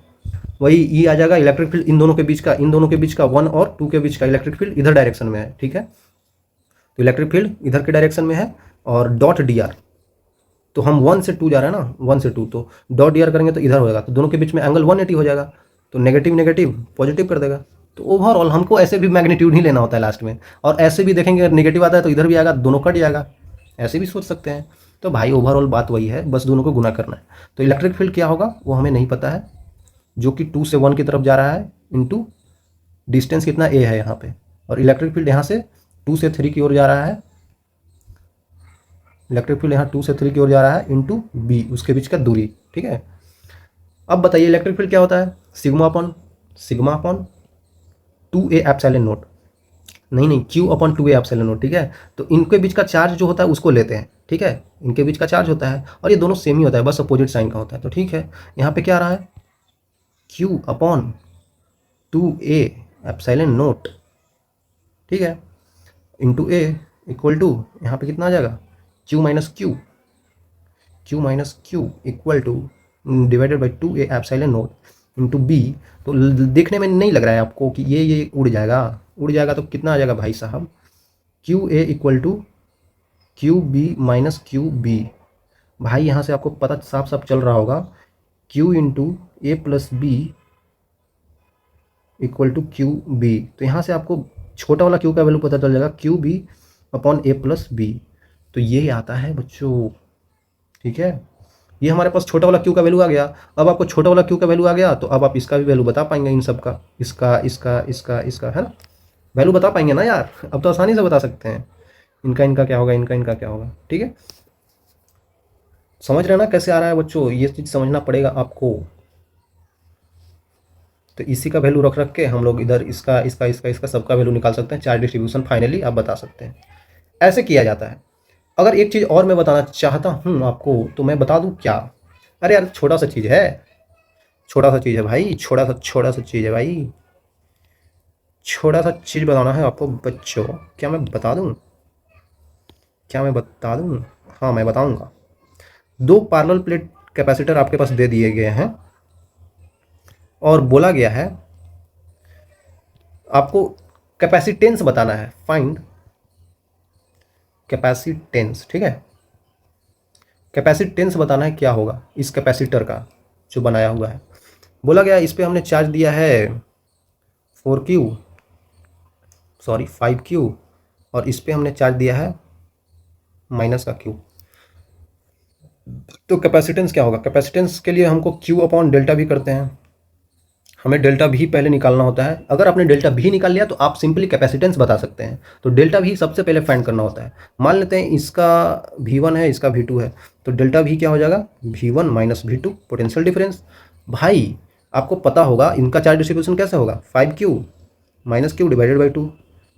वही ई आ जाएगा। इलेक्ट्रिक फील्ड इन दोनों के बीच का, इन दोनों के बीच का 1 और 2 के बीच का इलेक्ट्रिक फील्ड इधर डायरेक्शन में है, ठीक है। तो इलेक्ट्रिक फील्ड इधर के डायरेक्शन में है और डॉट डी आर, तो हम 1 से 2 जा रहे हैं ना, 1 से 2, तो डॉट डी आर करेंगे तो इधर हो जाएगा, तो दोनों के बीच में एंगल 180 हो जाएगा, तो नेगेटिव नेगेटिव पॉजिटिव कर देगा। तो ओवरऑल हमको ऐसे भी मैग्नीट्यूड ही लेना होता है लास्ट में, और ऐसे भी देखेंगे अगर नेगेटिव आता है तो इधर भी आएगा, दोनों कट जाएगा, ऐसे भी सोच सकते हैं। तो भाई ओवरऑल बात वही है, बस दोनों को गुना करना है। तो इलेक्ट्रिक फील्ड क्या होगा वो हमें नहीं पता है, जो कि 2 से 1 की तरफ जा रहा है, इनटू डिस्टेंस कितना ए है यहाँ पे, और इलेक्ट्रिक फील्ड यहाँ से 2 से 3 की ओर जा रहा है, इलेक्ट्रिक फील्ड यहाँ 2 से 3 की ओर जा रहा है इनटू बी, उसके बीच का दूरी, ठीक है। अब बताइए इलेक्ट्रिक फील्ड क्या होता है, sigma upon 2a epsilon note, नहीं Q upon 2a epsilon note, ठीक है। तो इनके बीच का चार्ज जो होता है उसको लेते हैं, ठीक है, इनके बीच का चार्ज होता है और ये दोनों सेम ही होता है, बस अपोजिट साइन का होता है। तो ठीक है, यहाँ पे क्या आ रहा है, Q upon 2a epsilon note, ठीक है, इंटू a इक्वल टू यहाँ पे कितना आ जाएगा, Q minus Q equal to divided by 2a epsilon naught into B. तो देखने में नहीं लग रहा है आपको कि ये उड़ जाएगा, तो कितना आ जाएगा भाई साहब, QA equal to QB minus QB। भाई यहाँ से आपको पता साफ साफ चल रहा होगा, Q into A plus B equal to QB। तो यहाँ से आपको छोटा वाला Q का वैल्यू पता चल जाएगा, QB अपॉन ए प्लस बी। तो ये आता है बच्चों, ठीक है। ये हमारे पास छोटा वाला Q का वैल्यू आ गया। अब आपको छोटा वाला Q का वैल्यू आ गया तो अब आप इसका भी वैल्यू बता पाएंगे, इन सब का, इसका है ना, वैल्यू बता पाएंगे ना यार, अब तो आसानी से बता सकते हैं, इनका क्या होगा, इनका क्या होगा, ठीक है। समझ रहे हैं ना कैसे आ रहा है बच्चों, ये चीज़ समझना पड़ेगा आपको। तो इसी का वैल्यू रख रख के हम लोग इधर इसका सबका वैल्यू निकाल सकते हैं। चार्ज डिस्ट्रीब्यूशन फाइनली आप बता सकते हैं। ऐसे किया जाता है। अगर एक चीज़ और मैं बताना चाहता हूँ आपको, तो मैं बता दूँ क्या? अरे यार छोटा सा चीज़ है, छोटा सा चीज़ है भाई, छोटा सा चीज़ है भाई, छोटा सा चीज़ बताना है आपको बच्चों। क्या मैं बता दूँ? क्या मैं बता दूँ? हाँ मैं बताऊँगा। दो पैरेलल प्लेट कैपेसिटर आपके पास दे दिए गए हैं और बोला गया है आपको कैपेसिटेंस बताना है, फाइंड कैपेसिटेंस। ठीक है, कैपेसिटेंस बताना है क्या होगा इस कैपेसिटर का जो बनाया हुआ है। बोला गया इस पे हमने चार्ज दिया है 4Q, सॉरी 5Q, और इस पे हमने चार्ज दिया है माइनस का Q। तो कैपेसिटेंस क्या होगा? कैपेसिटेंस के लिए हमको Q अपॉन डेल्टा भी करते हैं, हमें डेल्टा भी पहले निकालना होता है। अगर आपने डेल्टा भी निकाल लिया तो आप सिंपली कैपेसिटेंस बता सकते हैं। तो डेल्टा भी सबसे पहले फाइंड करना होता है। मान लेते हैं इसका V1 है, इसका V2 है, तो डेल्टा भी क्या हो जाएगा? V1 minus V2, potential difference. भाई आपको पता होगा इनका चार्ज डिस्ट्रीब्यूशन कैसे होगा? 5Q minus Q divided by 2,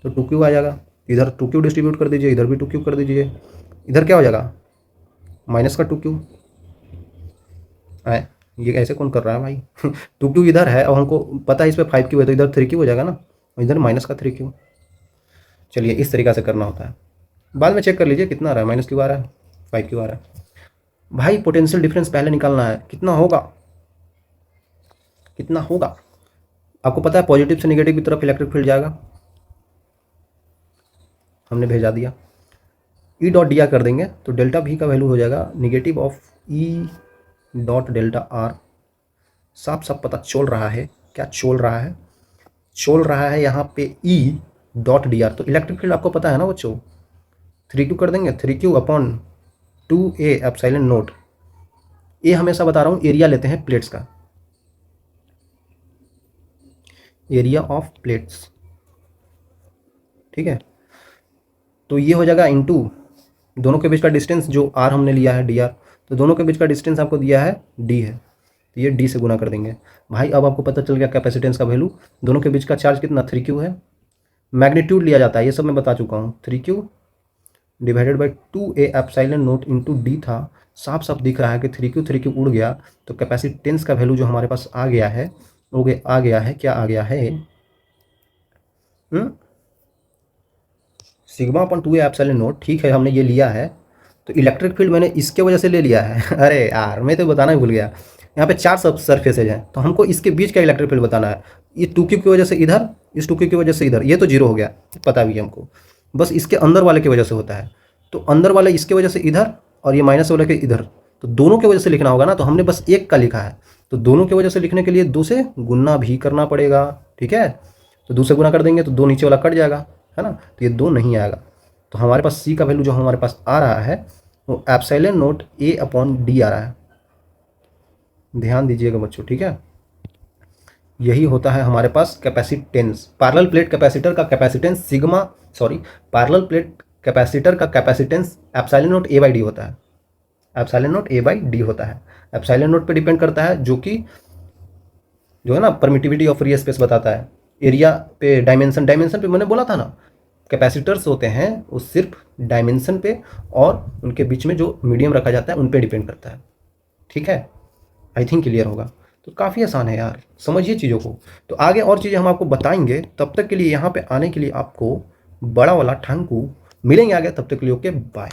तो 2Q आ जाएगा। इधर 2Q डिस्ट्रीब्यूट कर दीजिए, इधर भी 2Q कर दीजिए, इधर क्या हो जाएगा? माइनस का 2Q है। ये ऐसे कौन कर रहा है भाई? 2Q इधर है और हमको पता है इस पर 5Q है, तो इधर 3Q हो जाएगा ना, और इधर माइनस का 3Q। चलिए इस तरीक़ा से करना होता है। बाद में चेक कर लीजिए कितना आ रहा है, -Q आ रहा है, 5Q आ रहा है। भाई पोटेंशियल डिफरेंस पहले निकालना है, कितना होगा? कितना होगा आपको पता है? पॉजिटिव से नेगेटिव की तरफ इलेक्ट्रिक फील्ड जाएगा, हमने भेजा दिया। ई डॉट डी आर कर देंगे तो डेल्टा भी का वैल्यू हो जाएगा negative of E dot delta are. साफ साफ पता चल रहा है क्या चल रहा है? चल रहा है यहाँ पे ई डॉट डी आर। तो इलेक्ट्रिक फील्ड आपको पता है ना बच्चों, 3Q कर देंगे, 3Q upon 2A epsilon note. ये हमेशा बता रहा हूँ एरिया लेते हैं प्लेट्स का, एरिया ऑफ प्लेट्स। ठीक है, तो ये हो जाएगा इनटू दोनों के बीच का डिस्टेंस जो आर हमने लिया है dr, तो दोनों के बीच का डिस्टेंस आपको दिया है d है, तो ये d से गुना कर देंगे। भाई अब आपको पता चल गया कैपेसिटेंस का वैल्यू। दोनों के बीच का चार्ज कितना? 3Q है। मैग्नीट्यूड लिया जाता है, ये सब मैं बता चुका हूँ। 3Q divided by 2A epsilon naught into d था। साफ साफ दिख रहा है कि 3Q उड़ गया, तो कैपेसिटेंस का वैल्यू जो हमारे पास आ गया है वो आ गया है, क्या आ गया है? सिग्मा अपन 2A एप्सिलॉन नोट। ठीक है, हमने ये लिया है, तो इलेक्ट्रिक फील्ड मैंने इसके वजह से ले लिया है। अरे यार मैं तो बताना ही भूल गया। यहाँ पे 4 सब सरफेसेज हैं, तो हमको इसके बीच का इलेक्ट्रिक फील्ड बताना है। ये 2Q की वजह से इधर, इस 2Q की वजह से इधर, ये तो जीरो हो गया, पता भी है हमको। बस इसके अंदर वाले की वजह से होता है, तो अंदर वाले इसके वजह से इधर और ये माइनस वाले के इधर, तो दोनों की वजह से लिखना होगा ना। तो हमने बस एक का लिखा है, तो दोनों की वजह से लिखने के लिए 2 से गुना भी करना पड़ेगा। ठीक है, तो 2 से गुना कर देंगे तो 2 नीचे वाला कट जाएगा, है ना, तो ये 2 नहीं आएगा। तो हमारे पास सी का वैल्यू जो हमारे पास आ रहा है वो epsilon naught A upon D आ रहा है। ध्यान दीजिएगा बच्चों, ठीक है। यही होता है हमारे पास कैपेसिटेंस। पैरेलल प्लेट कैपेसिटर का कैपेसिटेंस पैरेलल प्लेट कैपेसिटर का capacitance epsilon naught A by D होता है। Epsilon naught A by D होता है। एप्सिलॉन नोट पे डिपेंड करता है, जो है ना परमिटिविटी ऑफ फ्री स्पेस बताता है। एरिया पे डायमेंशन पे मैंने बोला था ना, कैपेसिटर्स होते हैं वो सिर्फ डायमेंशन पे और उनके बीच में जो मीडियम रखा जाता है उन पे डिपेंड करता है। ठीक है, आई थिंक क्लियर होगा। तो काफ़ी आसान है यार, समझिए चीज़ों को। तो आगे और चीज़ें हम आपको बताएंगे, तब तक के लिए यहाँ पे आने के लिए आपको बड़ा वाला थैंक यू। मिलेंगे आगे, तब तक के लिए ओके बाय।